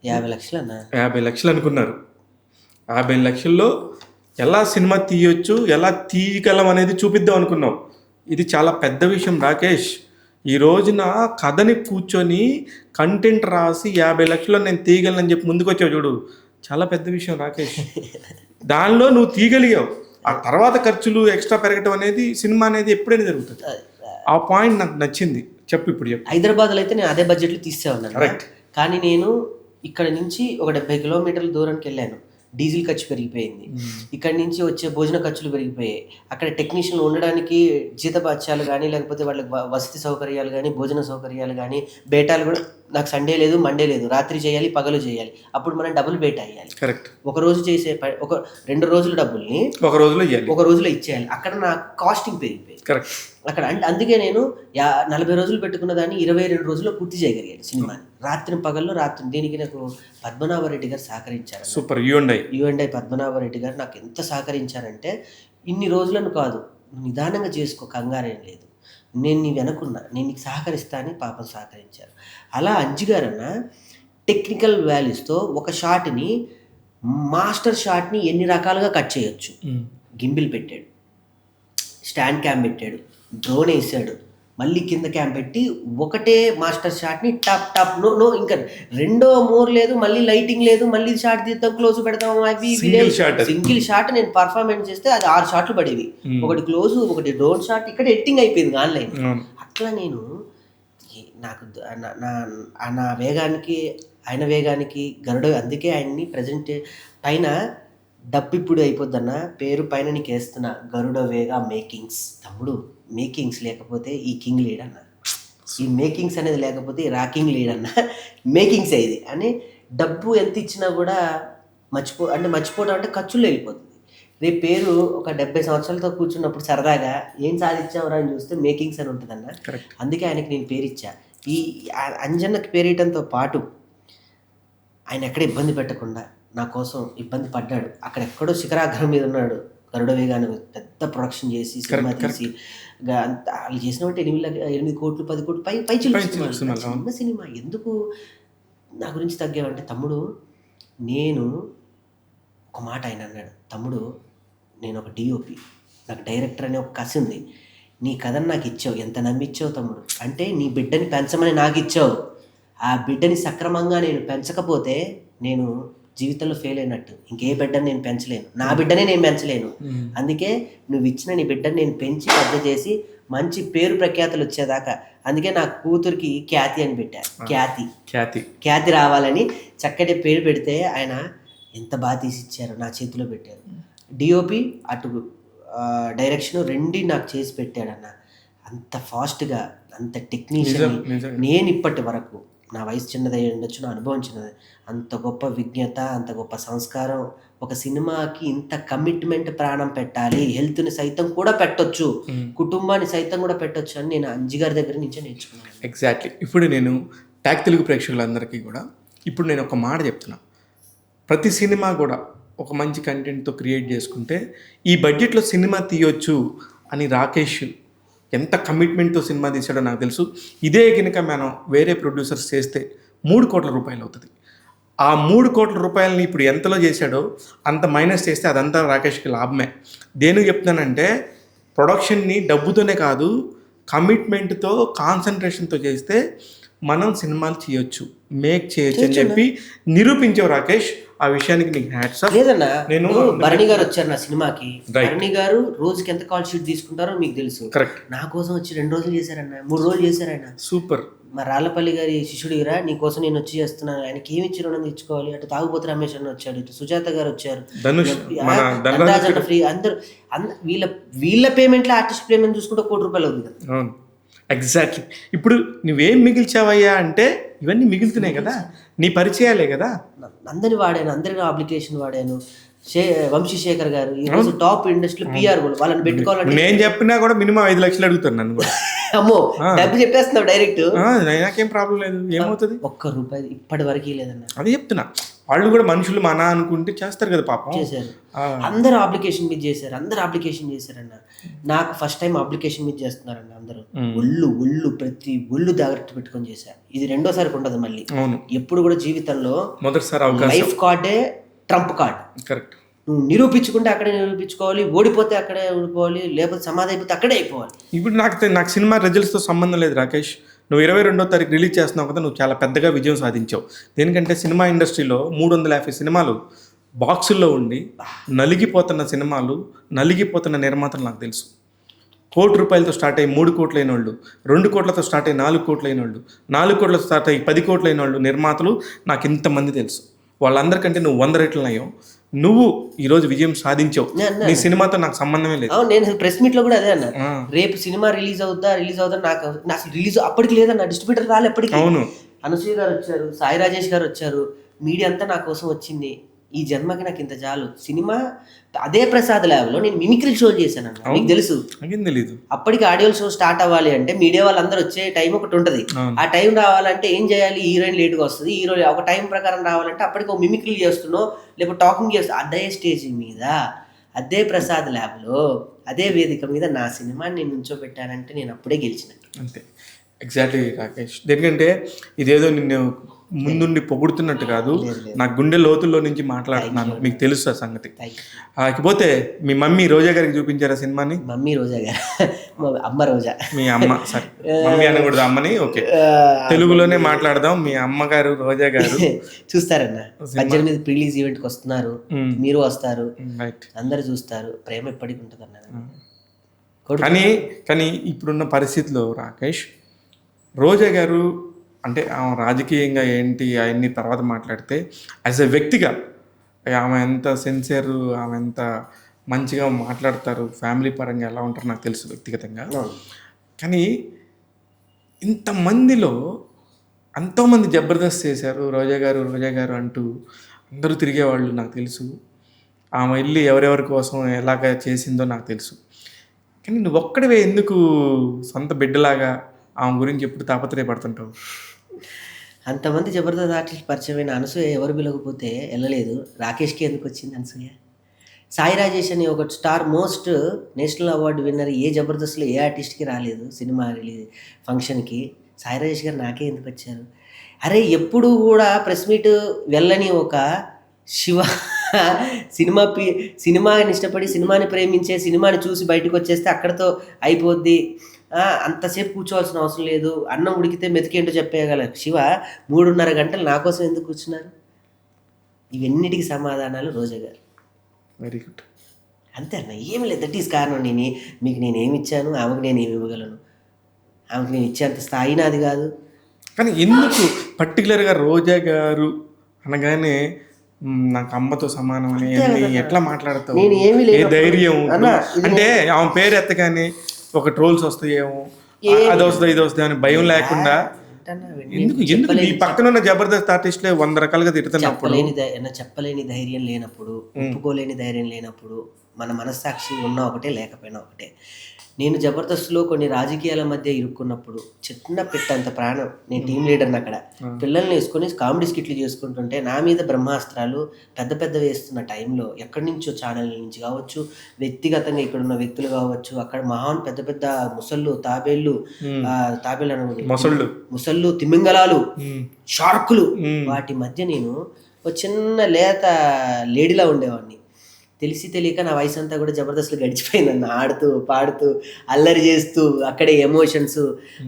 50 లక్షలు అన్న. 50 లక్షలు అనుకున్నారు. 50 లక్షల్లో ఎలా సినిమా తీయొచ్చు, ఎలా తీయగలం అనేది చూపిద్దాం అనుకున్నాం. ఇది చాలా పెద్ద విషయం రాకేష్. ఈ రోజున కథని కూర్చొని కంటెంట్ రాసి 50 లక్షల్లో నేను తీయగలనని చెప్పి ముందుకు వచ్చావు చూడు, చాలా పెద్ద విషయం రాకేష్. దానిలో నువ్వు తీయగలిగావు. ఆ తర్వాత ఖర్చులు ఎక్స్ట్రా పెరగటం అనేది సినిమా అనేది ఎప్పుడైనా జరుగుతుంది. ఆ పాయింట్ నాకు నచ్చింది. చెప్పు, ఇప్పుడు చెప్పు. హైదరాబాద్లో అయితే నేను అదే బడ్జెట్లో తీసే ఉన్నాను, కానీ నేను ఇక్కడ నుంచి ఒక 70 కిలోమీటర్ల దూరానికి వెళ్ళాను. డీజిల్ ఖర్చు పెరిగిపోయింది, ఇక్కడి నుంచి వచ్చే భోజన ఖర్చులు పెరిగిపోయాయి. అక్కడ టెక్నీషియన్లు ఉండడానికి జీతభత్యాలు కానీ, లేకపోతే వాళ్ళకి వసతి సౌకర్యాలు కానీ, భోజన సౌకర్యాలు కానీ, బేటాలు కూడా. నాకు సండే లేదు, మండే లేదు, రాత్రి చేయాలి, పగలు చేయాలి. అప్పుడు మనం డబుల్ బేటా అయ్యాలి. కరెక్ట్. ఒక రోజు చేసే 2 రోజుల డబ్బుల్ని ఒక రోజులో ఇచ్చేయాలి. అక్కడ నాకు కాస్టింగ్ పెరిగిపోయింది. కరెక్ట్. అక్కడ అంటే అందుకే నేను 40 రోజులు పెట్టుకున్న దాన్ని 22 రోజుల్లో పూర్తి చేయగలిగాను సినిమాని. రాత్రి పగల్లో దీనికి నాకు పద్మనాభరెడ్డి గారు సహకరించారు. సూపర్. యుఎండ్ఐ పద్మనాభరెడ్డి గారు నాకు ఎంత సహకరించారంటే, ఇన్ని రోజులను కాదు, నిదానంగా చేసుకో, కంగారేం లేదు, నేను నీ వెనకున్నా, నేను నీకు సహకరిస్తా అని పాపం సహకరించారు. అలా అంజి గారన్న టెక్నికల్ వాల్యూస్తో ఒక షాట్ని, మాస్టర్ షాట్ని ఎన్ని రకాలుగా కట్ చేయొచ్చు. గింబిల్ పెట్టాడు, స్టాండ్ క్యామ్ పెట్టాడు, డ్రోన్ వేసాడు, మళ్ళీ కింద క్యామ్ పెట్టి ఒకటే మాస్టర్ షాట్ని టాప్ నో ఇంకా రెండో మోర్ లేదు, మళ్ళీ లైటింగ్ లేదు, మళ్ళీ షాట్ తీద్దాం, క్లోజ్ పెడతాం, అవి సింగిల్ షాట్ నేను పర్ఫార్మెన్స్ చేస్తే అది 6 షాట్లు పడేవి. ఒకటి క్లోజ్, ఒకటి డ్రోన్ షాట్, ఇక్కడ ఎడిటింగ్ అయిపోయింది ఆన్లైన్. అట్లా నేను నాకు నా వేగానికి ఆయన వేగానికి అందుకే ఆయన్ని ప్రజెంట్ పైన డబ్బు ఇప్పుడు అయిపోద్దన్న పేరు పైన నీకు వేస్తున్నా, గరుడ వేగ మేకింగ్స్. తమ్ముడు, మేకింగ్స్ లేకపోతే ఈ కింగ్ లీడ్ అన్న, ఈ మేకింగ్స్ అనేది లేకపోతే ఈ రాకింగ్ లీడ్ అన్న. మేకింగ్స్ ఇది అని డబ్బు ఎంత ఇచ్చినా కూడా మర్చిపోవడం అంటే ఖర్చుల్లో వెళ్ళిపోతుంది. రేపు పేరు ఒక 70 సంవత్సరాలతో కూర్చున్నప్పుడు సరదాగా ఏం సాధించావురా అని చూస్తే మేకింగ్స్ అని ఉంటుందన్న. అందుకే ఆయనకి నేను పేరు ఇచ్చా. ఈ అంజన్నకి పేరేయటంతో పాటు ఆయన ఎక్కడ ఇబ్బంది పెట్టకుండా నా కోసం ఇబ్బంది పడ్డాడు. అక్కడెక్కడో శిఖరాగ్రం మీద ఉన్నాడు. గరుడ వేగాన్ని పెద్ద ప్రొడక్షన్ చేసి సినిమా తీసి వాళ్ళు చేసినట్టు 8 కోట్లు 10 కోట్లు పై చిన్న సినిమా. ఎందుకు నా గురించి తగ్గావంటే, తమ్ముడు నేను ఒక మాట ఆయన అన్నాడు, తమ్ముడు నేను ఒక డిఓపి, నాకు డైరెక్టర్ అనే ఒక కసి ఉంది, నీ కథను నాకు ఇచ్చావు, ఎంత నమ్మిచ్చావు తమ్ముడు అంటే, నీ బిడ్డని పెంచమని నాకు ఇచ్చావు, ఆ బిడ్డని సక్రమంగా నేను పెంచకపోతే నేను జీవితంలో ఫెయిల్ అయినట్టు. ఇంకే బిడ్డని నేను పెంచలేను, నా బిడ్డనే నేను పెంచలేను. అందుకే నువ్వు ఇచ్చిన నీ బిడ్డని నేను పెంచి పెద్ద చేసి మంచి పేరు ప్రఖ్యాతులు వచ్చేదాకా, అందుకే నా కూతురికి ఖ్యాతి అని పెట్టారు. ఖ్యాతి రావాలని చక్కటి పేరు పెడితే ఆయన ఎంత బాగా తీసిచ్చారు, నా చేతిలో పెట్టారు. డిఓపి అటు డైరెక్షన్ రెండు నాకు చేసి పెట్టాడన్న. అంత ఫాస్ట్గా, అంత టెక్నీషియన్ నేను ఇప్పటి వరకు, నా వయసు చిన్నదై ఉండొచ్చు, నా అనుభవం చిన్నది, అంత గొప్ప విజ్ఞత, అంత గొప్ప సంస్కారం. ఒక సినిమాకి ఇంత కమిట్మెంట్, ప్రాణం పెట్టాలి, హెల్త్ని సైతం కూడా పెట్టొచ్చు, కుటుంబాన్ని సైతం కూడా పెట్టొచ్చు అని నేను అంజి గారి దగ్గర నుంచే నేర్చుకున్నాను. ఎగ్జాక్ట్లీ. ఇప్పుడు నేను ట్యాగ్ తెలుగు ప్రేక్షకులందరికీ కూడా ఇప్పుడు నేను ఒక మాట చెప్తున్నా. ప్రతి సినిమా కూడా ఒక మంచి కంటెంట్తో క్రియేట్ చేసుకుంటే ఈ బడ్జెట్లో సినిమా తీయొచ్చు అని రాకేష్ ఎంత కమిట్మెంట్తో సినిమా తీసాడో నాకు తెలుసు. ఇదే కనుక మనం వేరే ప్రొడ్యూసర్స్ చేస్తే 3 కోట్ల రూపాయలు అవుతుంది. ఆ 3 కోట్ల రూపాయలని ఇప్పుడు ఎంతలో చేశాడో అంత మైనస్ చేస్తే అదంతా రాకేష్కి లాభమే. దేనికి చెప్తానంటే ప్రొడక్షన్ని డబ్బుతోనే కాదు, కమిట్మెంట్తో, కాన్సన్ట్రేషన్తో చేస్తే మనం సినిమాలు చేయొచ్చు, మేక్ చేయొచ్చు అని చెప్పి నిరూపించావు రాకేష్. ఆ విషయానికి నీకు హ్యాట్స్ ఆఫ్. లేదన్నా, నేను భరణి గారు వచ్చారు నా సినిమాకి. భరణి గారు రోజుకి ఎంత కాల్ షీట్ తీసుకుంటారో మీకు తెలుసు. కరెక్ట్. నా కోసం వచ్చి 2 రోజులు చేశారన్న, 3 రోజులు చేశారన్న. సూపర్. మా రాళ్ళపల్లి గారి శిష్యుడిరా, నీ కోసం నేను వచ్చి చేస్తున్నాను, ఆయనకి ఏమి ఇచ్చి రుణం తెచ్చుకోవాలి. అటు తాగుబోతు రమేష్ అన్న వచ్చాడు, ఇటు సుజాత గారు వచ్చారు, ధనరాజ్ ఫ్రీ, అందరు వీళ్ళ పేమెంట్లో ఆర్టిస్ట్ పేమెంట్ చూసుకుంటే 1 కోటి రూపాయలు అవుతుంది కదా. అవును, ఎగ్జాక్ట్లీ. ఇప్పుడు నువ్వేం మిగిల్చావయ్యా అంటే ఇవన్నీ మిగులుతున్నాయి కదా, నీ పరిచయాలే కదా. అందరిని వాడాను, అందరిని అప్లికేషన్ వాడాను. వంశీశేఖర్ గారు ఈరోజు టాప్ ఇండస్ట్రీలో పిఆర్ వాళ్ళని పెట్టుకోవాలంటే నేను చెప్పినా కూడా మినిమం 5 లక్షలు అడుగుతాను నన్ను కూడా. అమ్మో, డబ్బు చెప్పేస్తున్నావు డైరెక్ట్. నాకేం ప్రాబ్లం లేదు, ఏమవుతుంది. 1 రూపాయి ఇప్పటి వరకు లేదన్న. అదే చెప్తున్నా, వాళ్ళు కూడా మనుషులు మన అనుకుంటే చేస్తారు కదా పాపం. చేశారు, అందరూ అప్లికేషన్ మీద చేశారు, అందరూ అప్లికేషన్ చేశారన్న. నాకు ఫస్ట్ టైం అప్లికేషన్ మీద చేస్తున్నారన్న అందరూ. ఒళ్ళు ప్రతి ఒళ్ళు జాగ్రత్త పెట్టుకొని చేశారు. ఇది రెండోసారి ఉండదు మళ్ళీ. ఎప్పుడు కూడా జీవితంలో మొదటిసారి లైఫ్ కార్డే ట్రంప్ కార్డ్. కరెక్ట్. నువ్వు నిరూపించుకుంటే అక్కడే నిరూపించుకోవాలి, ఓడిపోతే అక్కడే ఓడిపోవాలి, లేకపోతే సమాధి అయిపోతే అక్కడే అయిపోవాలి. ఇప్పుడు నాకు సినిమా రిజల్ట్స్తో సంబంధం లేదు రాకేష్. నువ్వు 22వ తారీఖు రిలీజ్ చేస్తున్నావు కదా, నువ్వు చాలా పెద్దగా విజయం సాధించావు. దేనికంటే సినిమా ఇండస్ట్రీలో 350 సినిమాలు బాక్సుల్లో ఉండి నలిగిపోతున్న సినిమాలు, నలిగిపోతున్న నిర్మాతలు నాకు తెలుసు. 1 కోటి రూపాయలతో స్టార్ట్ అయ్యి 3 కోట్లు అయిన వాళ్ళు, 2 కోట్లతో స్టార్ట్ అయ్యి 4 కోట్లు అయిన వాళ్ళు, 4 కోట్లతో స్టార్ట్ అయ్యి 10 కోట్లు అయిన వాళ్ళు నిర్మాతలు నాకు ఇంతమంది తెలుసు. వాళ్ళందరికంటే నువ్వు 100 రెట్లు అయ్యావు. నువ్వు ఈరోజు విజయం సాధించావు. నీ సినిమాతో నాకు సంబంధమే లేదు. నేను ప్రెస్ మీట్ లో కూడా అదే అన్నా, రేపు సినిమా రిలీజ్ అవుతా నాకు అసలు రిలీజ్ అప్పటికి లేదన్న, డిస్ట్రిబ్యూటర్ రాలే ఎప్పటికీ. అవును, అనసూయ గారు వచ్చారు, సాయి రాజేష్ గారు వచ్చారు, మీడియా అంతా నా కోసం వచ్చింది. ఈ జన్మకి నాకు ఇంత చాలు. సినిమా అదే ప్రసాద్ ల్యాబ్ లో నేను మిమిక్రీ షో చేశాను అన్న, మీకు తెలుసు. తెలీదు. అప్పటికి ఆడియో షో స్టార్ట్ అవ్వాలి అంటే మీడియా వాళ్ళందరూ వచ్చే టైం ఒకటి ఉంటుంది. ఆ టైం రావాలంటే ఏం చేయాలి, హీరోయిన్ లేట్గా వస్తుంది, హీరో ఒక టైం ప్రకారం రావాలంటే అప్పటికి ఒక మిమిక్రీ చేస్తున్నావు, లేకపోతే టాకింగ్ చేస్తున్నావు. అదే స్టేజ్ మీద, అదే ప్రసాద్ ల్యాబ్లో, అదే వేదిక మీద నా సినిమాని నేను నుంచోబెట్టానంటే నేను అప్పుడే గెలిచిన. అంతే, ఎగ్జాక్ట్లీ రాకేష్. ఎందుకంటే ఇదేదో నిన్ను ముందుండి పొగుడుతున్నట్టు కాదు, నా గుండె లోతుల్లో నుంచి మాట్లాడుతున్నాను, మీకు తెలుసు ఆ సంగతి. ఇకపోతే మీ మమ్మీ రోజా గారికి చూపించారా సినిమాని? మమ్మీ రోజా గారు, అమ్మ రోజా, మీ అమ్మ, సరే మమ్మీ అనకూడదు, అమ్మని. ఓకే, తెలుగులోనే మాట్లాడదాం. మీ అమ్మగారు రోజా గారు చూస్తారన్న, 18 ప్రిలీజ్ ఈవెంట్కి వస్తున్నారు, మీరు వస్తారు, అందరు చూస్తారు. ప్రేమ ఎప్పటికి ఉంటుంది అన్న. కానీ ఇప్పుడున్న పరిస్థితిలో రాకేష్, రోజా గారు అంటే ఆమె రాజకీయంగా ఏంటి అవన్నీ తర్వాత మాట్లాడితే, యాజ్ ఎ వ్యక్తిగా ఆమె ఎంత సిన్సియర్, ఆమె ఎంత మంచిగా మాట్లాడతారు, ఫ్యామిలీ పరంగా ఎలా ఉంటారో నాకు తెలుసు వ్యక్తిగతంగా. కానీ ఇంతమందిలో ఎంతోమంది జబర్దస్త్ చేశారు, రోజా గారు అంటూ అందరూ తిరిగేవాళ్ళు నాకు తెలుసు. ఆమె వెళ్ళి ఎవరెవరి కోసం ఎలాగ చేసిందో నాకు తెలుసు. కానీ నువ్వు ఒక్కడివే ఎందుకు సొంత బిడ్డలాగా ఆమె గురించి ఎప్పుడు తాపత్రయపడుతుంటావు? అంతమంది జబర్దస్త్ ఆర్టిస్ట్ పరిచయమైన అనసూయ ఎవరు పిలవకపోతే వెళ్ళలేదు. రాకేష్కి ఎందుకు వచ్చింది అనసూయ? సాయి రాజేష్ అని ఒక star most national award winner ఏ జబర్దస్త్లో ఏ ఆర్టిస్ట్కి రాలేదు సినిమా రిలీజ్ ఫంక్షన్కి. సాయి రాజేష్ గారు నాకే ఎందుకు వచ్చారు? అరే, ఎప్పుడు కూడా ప్రెస్ మీట్ వెళ్ళని ఒక శివ సినిమాని ఇష్టపడి, సినిమాని ప్రేమించే, సినిమాని చూసి బయటకు వచ్చేస్తే అక్కడితో అయిపోద్ది, అంతసేపు కూర్చోవాల్సిన అవసరం లేదు, అన్నం ఉడికితే మెతికేంటో చెప్పేయగల శివ 3.5 గంటలు నా కోసం ఎందుకు కూర్చున్నారు? ఇవన్నిటికి సమాధానాలు రోజా గారు. Very good. అంతే అన్న, ఏమి లేదు. దట్ ఈస్ కారణం. మీకు నేనేమి ఇచ్చాను, ఆమెకు నేను ఏమి ఇవ్వగలను. ఆమెకు నేను ఇచ్చేంత స్థాయి నాది కాదు. కానీ ఎందుకు పర్టికులర్గా రోజా గారు అనగానే నాకు అమ్మతో సమానం అని ఎట్లా మాట్లాడతావు? నేను ఏమీ ఏ లేదు ధైర్యం? అన్న, అంటే ఆమె పేరు ఎత్తగానే ఒక ట్రోల్స్ వస్తాయేమో, అది వస్తుంది ఇది వస్తుంది అని భయం లేకుండా ఎందుకు ఈ పక్కన ఉన్న జబర్దస్త్ ఆర్టిస్టులే 100 రకాలుగా తిడుతున్నప్పుడు చెప్పలేని ధైర్యం లేనప్పుడు, ఒప్పుకోలేని ధైర్యం లేనప్పుడు, మన మనస్సాక్షి ఉన్న ఒకటే లేకపోయినా ఒకటే. నేను జబర్దస్త్లో కొన్ని రాజకీయాల మధ్య ఇరుక్కున్నప్పుడు చిన్న పెట్టంత ప్రాణం, నేను టీం లీడర్ని అక్కడ, పిల్లల్ని వేసుకొని కామెడీ స్కిట్లు చేసుకుంటుంటే నా మీద బ్రహ్మాస్త్రాలు పెద్ద పెద్ద వేస్తున్న టైంలో ఎక్కడి నుంచో ఛానల్ నుంచి కావచ్చు, వ్యక్తిగతంగా ఇక్కడ ఉన్న వ్యక్తులు కావచ్చు, అక్కడ మహాన్ పెద్ద పెద్ద ముసళ్ళు, తాబేళ్ళు ముసళ్ళు, తిమింగలాలు, షార్కులు, వాటి మధ్య నేను ఒక చిన్న లేత లేడీలా ఉండేవాడిని. తెలిసి తెలియక నా వయసు అంతా కూడా జబర్దస్త్లో గడిచిపోయిందన్న, ఆడుతూ పాడుతూ అల్లరి చేస్తూ అక్కడే ఎమోషన్స్.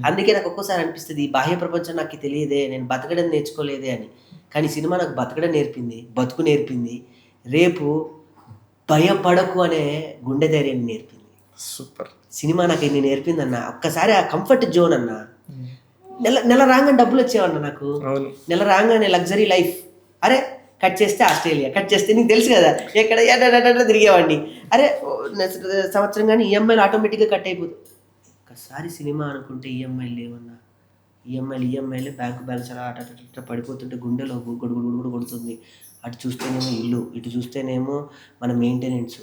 అందుకే నాకు ఒక్కోసారి అనిపిస్తుంది, ఈ బాహ్య ప్రపంచం నాకు తెలియదే, నేను బతకడం నేర్చుకోలేదే అని. కానీ సినిమా నాకు బతకడం నేర్పింది, బతుకు నేర్పింది, రేపు భయపడకు అనే గుండె ధైర్యాన్ని నేర్పింది. సూపర్. సినిమా నాకు ఎన్ని నేర్పిందన్న. ఒక్కసారి ఆ కంఫర్ట్ జోన్ అన్న, నెల రాగానే డబ్బులు వచ్చేవన్న నాకు, నెల రాగానే లగ్జరీ లైఫ్. అరే కట్ చేస్తే ఆస్ట్రేలియా, కట్ చేస్తే నీకు తెలుసు కదా ఎక్కడ తిరిగేవాడిని. అరే సంవత్సరం కానీ ఈఎంఐలు ఆటోమేటిక్గా కట్ అయిపోతుంది. ఒక్కసారి సినిమా అనుకుంటే ఈఎంఐలు లేవన్నా, ఈఎంఐలు బ్యాంకు బ్యాలెన్స్ అలా అట పడిపోతుంటే గుండెలో గొడుగుడు కొడుతుంది. అటు చూస్తేనేమో ఇల్లు, ఇటు చూస్తేనేమో మన మెయింటెనెన్స్.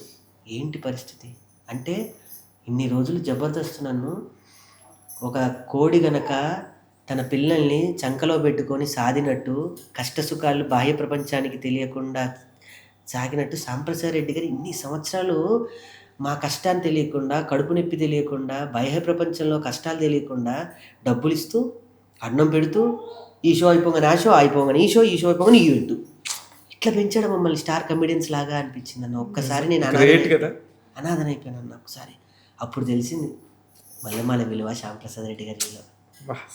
ఏంటి పరిస్థితి అంటే, ఇన్ని రోజులు జబర్దస్త్ నన్ను ఒక కోడి గనక తన పిల్లల్ని చంకలో పెట్టుకొని సాదినట్టు, కష్టసుఖాలు బాహ్య ప్రపంచానికి తెలియకుండా సాగినట్టు సాంప్రసాద్ రెడ్డి గారు ఇన్ని సంవత్సరాలు మా కష్టాన్ని తెలియకుండా, కడుపు నొప్పి తెలియకుండా, బాహ్య ప్రపంచంలో కష్టాలు తెలియకుండా డబ్బులు ఇస్తూ, అన్నం పెడుతూ, ఈ షో అయిపోగానే ఆ షో, అయిపోగానే ఈ షో అయిపోగానే ఈ పెట్టు, ఇట్లా పెంచడం మమ్మల్ని స్టార్ కమెడియన్స్ లాగా అనిపించింది అన్న. ఒక్కసారి నేను అనాథన అయిపోయాను అన్న. ఒకసారి అప్పుడు తెలిసింది మల్లెమాల విలువ శ్యాంప్రసాద్ రెడ్డి గారి విలువ.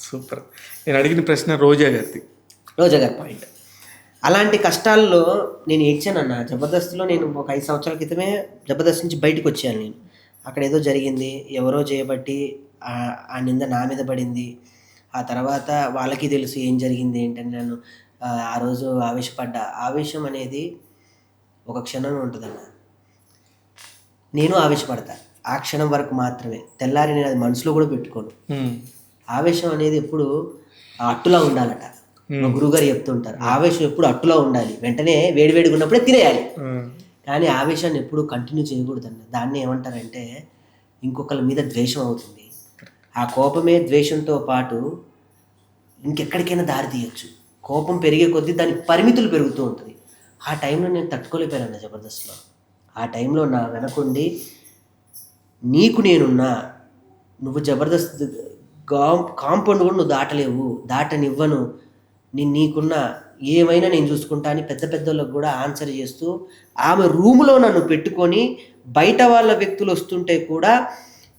సూపర్. నేను అడిగిన ప్రశ్న రోజా గారి పాయింట్. అలాంటి కష్టాల్లో నేను ఏడ్చానన్న. జబర్దస్త్లో నేను ఒక 5 సంవత్సరాల క్రితమే జబర్దస్త్ నుంచి బయటకు వచ్చాను. నేను అక్కడ ఏదో జరిగింది, ఎవరో చేయబట్టి ఆ నింద నా మీద పడింది. ఆ తర్వాత వాళ్ళకి తెలుసు ఏం జరిగింది ఏంటని. నేను ఆ రోజు ఆవేశపడ్డా. ఆవేశం అనేది ఒక క్షణం ఉంటుందన్న. నేను ఆవేశపడతా ఆ క్షణం వరకు మాత్రమే, తెల్లారి నేను అది మనసులో కూడా పెట్టుకోను. ఆవేశం అనేది ఎప్పుడు అట్టులా ఉండాలట, మా గురువుగారు చెప్తుంటారు. ఆవేశం ఎప్పుడు అట్టులా ఉండాలి, వెంటనే వేడివేడిగా ఉన్నప్పుడే తినేయాలి. కానీ ఆవేశాన్ని ఎప్పుడు కంటిన్యూ చేయకూడదండి. దాన్ని ఏమంటారంటే ఇంకొకరి మీద ద్వేషం అవుతుంది. ఆ కోపమే ద్వేషంతో పాటు ఇంకెక్కడికైనా దారి తీయచ్చు. కోపం పెరిగే కొద్దీ దాని పరిమితులు పెరుగుతూ ఉంటుంది. ఆ టైంలో నేను తట్టుకోలేకపోయాను జబర్దస్త్లో. ఆ టైంలో నా వెనకుండి, నీకు నేనున్నా, నువ్వు జబర్దస్త్ కాంపౌండ్ కూడా నువ్వు దాటలేవు, దాటనివ్వను, నీకున్న ఏమైనా నేను చూసుకుంటా అని పెద్ద పెద్దోళ్ళకు కూడా ఆన్సర్ చేస్తూ, ఆమె రూములో నన్ను పెట్టుకొని బయట వాళ్ళ వ్యక్తులు వస్తుంటే కూడా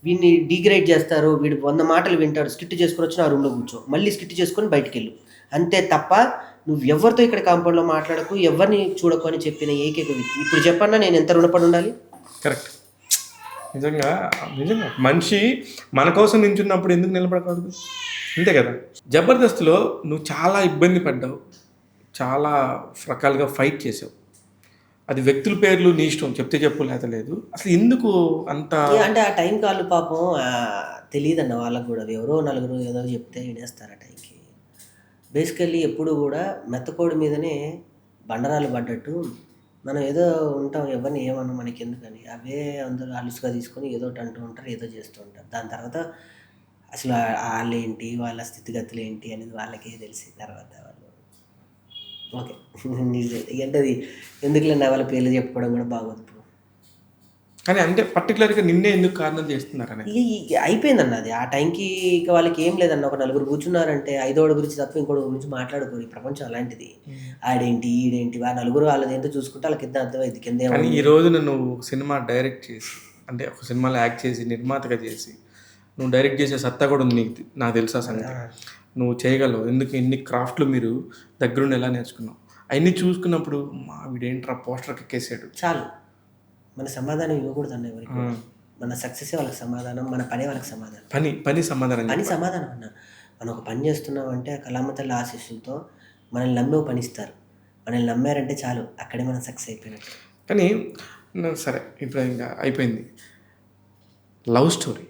వీడిని డిగ్రేడ్ చేస్తారు, వీడు 100 మాటలు వింటాడు, స్కిట్ చేసుకొని వచ్చి నా రూమ్లో కూర్చో, మళ్ళీ స్కిట్ చేసుకొని బయటికి వెళ్ళు, అంతే తప్ప నువ్వు ఎవరితో ఇక్కడ కాంపౌండ్లో మాట్లాడకు, ఎవరిని చూడకు అని చెప్పిన ఏకైక వ్యక్తి. ఇప్పుడు చెప్పన్నా నేను ఎంత రుణపడి ఉండాలి. కరెక్ట్. నిజంగా మనిషి మన కోసం నించున్నప్పుడు ఎందుకు నిలబడకూడదు? అంతే కదా. జబర్దస్త్లో నువ్వు చాలా ఇబ్బంది పడ్డావు, చాలా రకాలుగా ఫైట్ చేసావు. అది వ్యక్తుల పేర్లు నీ ఇష్టం, చెప్తే చెప్పు లేత లేదు. అసలు ఎందుకు అంత అంటే ఆ టైం కాళ్ళు పాపం తెలియదన్న వాళ్ళకు కూడా, ఎవరో నలుగురు ఏదో చెప్తే వినేస్తారు ఆ టైంకి. బేసికల్లీ ఎప్పుడు కూడా మెత్తకోడి మీదనే బండరాలు పడ్డట్టు మనం ఏదో ఉంటాం, ఎవరిని ఏమన్నా మనకి ఎందుకని, అవే అందరూ అలుసుగా తీసుకొని ఏదో అంటూ ఉంటారు, ఏదో చేస్తూ ఉంటారు. దాని తర్వాత అసలు వాళ్ళు ఏంటి, వాళ్ళ స్థితిగతులు ఏంటి అనేది వాళ్ళకే తెలిసి తర్వాత వాళ్ళు ఓకే అంటే అది ఎందుకులే వాళ్ళ పేర్లు చెప్పుకోవడం కూడా బాగోదు ఇప్పుడు. కానీ అంటే పర్టికులర్గా నిన్నే ఎందుకు కారణం చేస్తున్నారని అయిపోయిందన్న అది. ఆ టైంకి ఇక వాళ్ళకి ఏం లేదన్న, ఒక నలుగురు కూర్చున్నారంటే ఐదోడి గురించి తప్ప ఇంకోటి గురించి మాట్లాడుకోరు. ఈ ప్రపంచం అలాంటిది. ఆడేంటి ఈడేంటి ఆ నలుగురు వాళ్ళది ఏంటో చూసుకుంటే వాళ్ళకి ఎంత అర్థమైంది కింద. కానీ ఈ రోజు నువ్వు సినిమా డైరెక్ట్ చేసి, అంటే ఒక సినిమాలో యాక్ట్ చేసి నిర్మాతగా చేసి నువ్వు డైరెక్ట్ చేసే సత్తా కూడా ఉంది నీకు, నాకు తెలుసా సంగతి. నువ్వు చేయగలవు. ఎందుకు ఇన్ని క్రాఫ్ట్లు మీరు దగ్గరుండి ఎలా నేర్చుకున్నావు. అవన్నీ చూసుకున్నప్పుడు మా వీడేంట్రా పోస్టర్కి ఎక్కేసాడు. చాలు, మన సమాధానం ఇవ్వకూడదు అన్న ఎవరికి. మన సక్సెస్ వాళ్ళకి సమాధానం, మన పని వాళ్ళకి సమాధానం. పని సమాధానం పని సమాధానం అన్న. మనం ఒక పని చేస్తున్నామంటే ఆ కళామ తల్లి ఆశీస్సులతో మనల్ని నమ్మే పని ఇస్తారు. మనల్ని నమ్మారంటే చాలు, అక్కడే మనం సక్సెస్ అయిపోయినట్టు. కానీ సరే, ఇప్పుడు ఇంకా అయిపోయింది. Love story,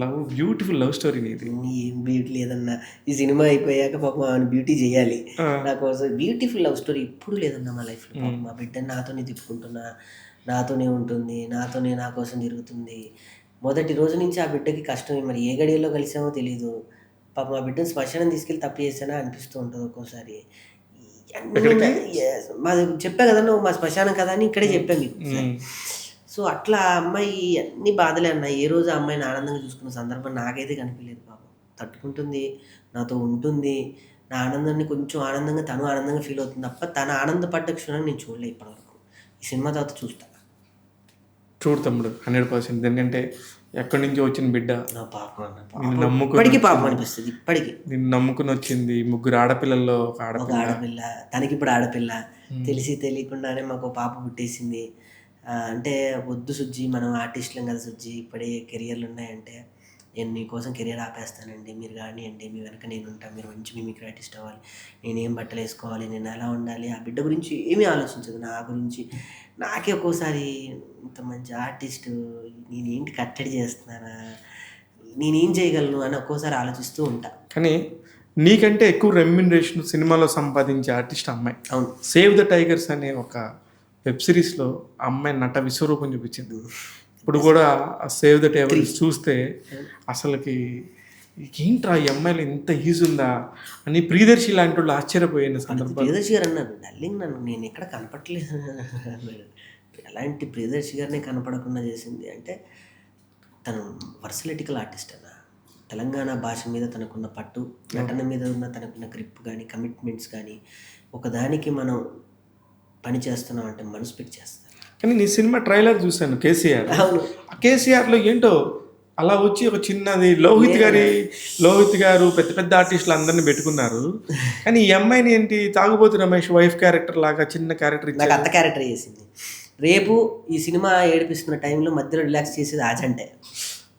love beautiful love story నీది. ఏం బ్యూటీ లేదన్నా, ఈ సినిమా అయిపోయాక పాపం ఆమె బ్యూటీ చేయాలి నా కోసం. బ్యూటిఫుల్ లవ్ స్టోరీ ఎప్పుడు లేదన్నా మా లైఫ్లో. మా బిడ్డని నాతోనే తిప్పుకుంటున్నా, నాతోనే ఉంటుంది, నాతోనే నా కోసం తిరుగుతుంది. మొదటి రోజు నుంచి ఆ బిడ్డకి కష్టం, మరి ఏ గడియల్లో కలిసామో తెలియదు. పాపం మా బిడ్డను శ్మశానం తీసుకెళ్ళి తప్పు చేసానా అనిపిస్తూ ఉంటుంది ఒక్కోసారి. మాది చెప్పా కదా నువ్వు, మా శ్మశానం కదా అని ఇక్కడే చెప్పాను మీకు. సో అట్లా ఆ అమ్మాయి అన్ని బాధలే అన్న. ఏ రోజు ఆ అమ్మాయిని ఆనందంగా చూసుకున్న సందర్భం నాకైతే కనిపించలేదు. పాపం తట్టుకుంటుంది, నాతో ఉంటుంది, నా ఆనందాన్ని కొంచెం ఆనందంగా తను ఆనందంగా ఫీల్ అవుతుంది తప్ప తన ఆనందపడ్డ క్షణం నేను చూడలే ఇప్పటివరకు. ఈ సినిమా తర్వాత చూస్తా. చూడు తమ్ముడు, 100%. ఎందుకంటే ఎక్కడి నుంచి వచ్చిన బిడ్డ, నా పాపం అన్న, ఇప్పటికీ పాపం అనిపిస్తుంది. ఇప్పటికీ నిన్ను నమ్ముకుని వచ్చింది. 3 ఆడపిల్లల్లో ఒక ఆడపిల్ల, తనకి ఇప్పుడు ఆడపిల్ల. తెలిసి తెలియకుండానే మాకు పాప పుట్టేసింది. అంటే వద్దు సుజ్జి, మనం ఆర్టిస్టులం కదా సుజ్జి, ఇప్పుడే కెరియర్లు ఉన్నాయంటే నేను మీకోసం కెరియర్ ఆపేస్తానండి, మీరు కానివ్వండి, మీ వెనక నేను ఉంటాను, మీరు మంచి మిమిక్రీ ఆర్టిస్ట్ అవ్వాలి, నేనేం బట్టలు వేసుకోవాలి, నేను ఎలా ఉండాలి, ఆ బిడ్డ గురించి ఏమీ ఆలోచించదు. నా గురించి నాకే ఒక్కోసారి ఇంత మంచి ఆర్టిస్టు నేనేంటి కట్టడి చేస్తున్నానా, నేనేం చేయగలను అని ఒక్కోసారి ఆలోచిస్తూ ఉంటా. కానీ నీకంటే ఎక్కువ రెమ్యునరేషన్ సినిమాలో సంపాదించే ఆర్టిస్ట్ అమ్మాయి. అవును. సేవ్ ద టైగర్స్ అనే ఒక వెబ్ సిరీస్లో అమ్మాయి నట విశ్వరూపం చూపించింది. ఇప్పుడు కూడా సేవ్ ద టైగర్స్ చూస్తే అసలుకి ఏంట్రా ఈ అమ్మాయిలో ఇంత ఈజీ ఉందా అని ప్రియదర్శి లాంటి వాళ్ళు ఆశ్చర్యపోయిన సందర్భం. ప్రియదర్శి గారు అన్నారు, డల్లింగ్ నన్ను నేను ఎక్కడ కనపడలేదు అన్నాడు. అలాంటి ప్రియదర్శి గారిని కనపడకుండా చేసింది అంటే తను వర్సలిటికల్ ఆర్టిస్ట్ అన్న. తెలంగాణ భాష మీద తనకున్న పట్టు, నటన మీద ఉన్న తనకున్న గ్రిప్ కానీ, కమిట్మెంట్స్ కానీ, ఒకదానికి మనం పని చేస్తున్నాం అంటే మనసు పెట్టి చేస్తాం. కానీ నీ సినిమా ట్రైలర్ చూశాను, కేసీఆర్. ఆ కేసీఆర్లో ఏంటో అలా వచ్చి ఒక చిన్నది లోహిత్ గారు పెద్ద పెద్ద ఆర్టిస్టులు అందరినీ పెట్టుకున్నారు. కానీ ఈ అమ్మాయిని ఏంటి తాగుబోతు రమేష్ వైఫ్ క్యారెక్టర్ లాగా చిన్న క్యారెక్టర్ నాకు అత్త క్యారెక్టర్ చేసింది. రేపు ఈ సినిమా ఏడిపిస్తున్న టైంలో మధ్యలో రిలాక్స్ చేసేది ఆజంటే.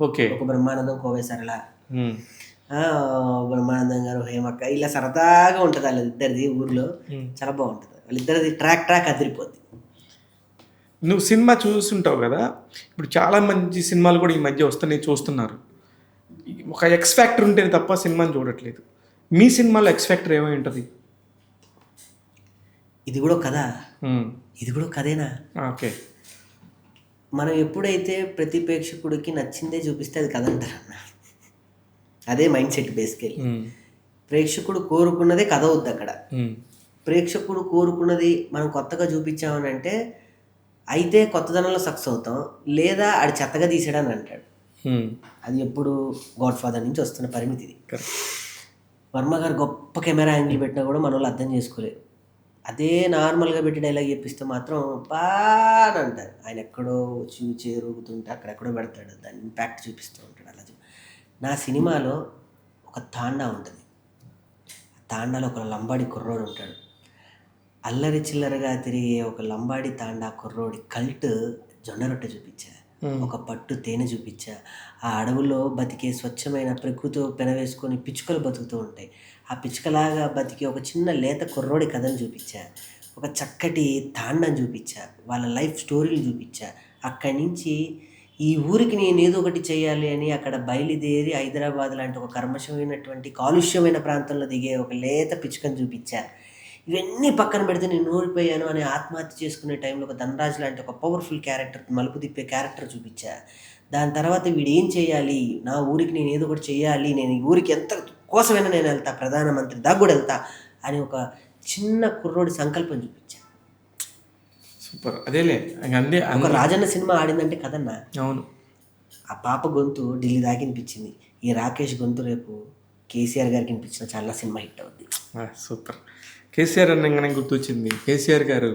ఓకే, ఒక బ్రహ్మానందం, కోవే సరళ, బ్రహ్మానందం గారు, హేమక్క, ఇలా సరదాగా ఉంటుంది వాళ్ళిద్దరిది. ఊర్లో చాలా బాగుంటుంది వాళ్ళిద్దరిది. ట్రాక్ అదిరిపోద్ది. నువ్వు సినిమా చూస్తుంటావు కదా, ఇప్పుడు చాలా మంచి సినిమాలు కూడా ఈ మధ్య వస్తున్నాయి, చూస్తున్నారు. ఒక ఎక్స్ ఫ్యాక్టర్ ఉంటేనే తప్ప సినిమాని చూడట్లేదు. మీ సినిమాలో ఎక్స్ ఫ్యాక్టర్ ఏమై ఉంటుంది? ఇది కూడా కథ, ఇది కూడా కథేనా? ఓకే. మనం ఎప్పుడైతే ప్రతి ప్రేక్షకుడికి నచ్చిందే చూపిస్తే అది కథ అంటారన్న. అదే మైండ్ సెట్ బేస్కెళ్ళి. ప్రేక్షకుడు కోరుకున్నదే కథ అవుద్ది అక్కడ. ప్రేక్షకుడు కోరుకున్నది మనం కొత్తగా చూపించామని అంటే అయితే కొత్తదనంలో సక్సెస్ అవుతాం, లేదా ఆడి చెత్తగా తీసాడని అంటాడు. అది ఎప్పుడు గాడ్ ఫాదర్ నుంచి వస్తున్న పరిమితి ఇది. వర్మ గారు గొప్ప కెమెరా యాంగిల్ పెట్టినా కూడా మన వాళ్ళు అర్థం చేసుకోలేరు. అదే నార్మల్గా పెట్టి డైలాగ్ చెప్పిస్తే మాత్రం బాగా అంటారు. ఆయన ఎక్కడో చేరుగుతుంటే అక్కడెక్కడో పెడతాడు, దాన్ని ఇంపాక్ట్ చూపిస్తూ ఉంటాడు. అలా నా సినిమాలో ఒక తాండా ఉంటుంది. తాండాలో ఒక లంబాడి కుర్రోడు ఉంటాడు. అల్లరి చిల్లరగా తిరిగే ఒక లంబాడి తాండా కుర్రోడి కల్ట్ జొన్న రొట్టె చూపించా, ఒక పట్టు తేనె చూపించా. ఆ అడవుల్లో బతికే స్వచ్ఛమైన ప్రకృతితో పెనవేసుకొని పిచ్చుకలు బతుకుతూ ఉంటాయి. ఆ పిచ్చుకలాగా బతికే ఒక చిన్న లేత కుర్రోడి కథను చూపించా. ఒక చక్కటి తాండాను చూపించా, వాళ్ళ లైఫ్ స్టోరీలు చూపించా. అక్కడి నుంచి ఈ ఊరికి నేను ఏదో ఒకటి చేయాలి అని అక్కడ బయలుదేరి హైదరాబాద్ లాంటి ఒక కర్మశమైనటువంటి కాలుష్యమైన ప్రాంతంలో దిగే ఒక లేత పిచ్చుకను చూపించా. ఇవన్నీ పక్కన పెడితే నేను ఓడిపోయాను అని ఆత్మహత్య చేసుకునే టైంలో ఒక ధనరాజ్ లాంటి ఒక పవర్ఫుల్ క్యారెక్టర్, మలుపు తిప్పే క్యారెక్టర్ చూపించా. దాని తర్వాత వీడు ఏం చేయాలి, నా ఊరికి నేను ఏదో ఒకటి చేయాలి, నేను ఈ ఊరికి ఎంత కోసమైనా నేను వెళ్తా, ప్రధానమంత్రి దాకా కూడా వెళ్తా అని ఒక చిన్న కుర్రోడి సంకల్పం చూపించా. సూపర్. అదేలే అందే ఒక రాజన్న సినిమా ఆడిందంటే కదన్నా. అవును. ఆ పాప గొంతు ఢిల్లీ దాకా వినిపించింది. ఈ రాకేష్ గొంతు రేపు కేసీఆర్ గారికి వినిపించిన చాలా సినిమా హిట్ అవుద్ది. సూపర్. కేసీఆర్ అనగానే గుర్తొచ్చింది, కేసీఆర్ గారు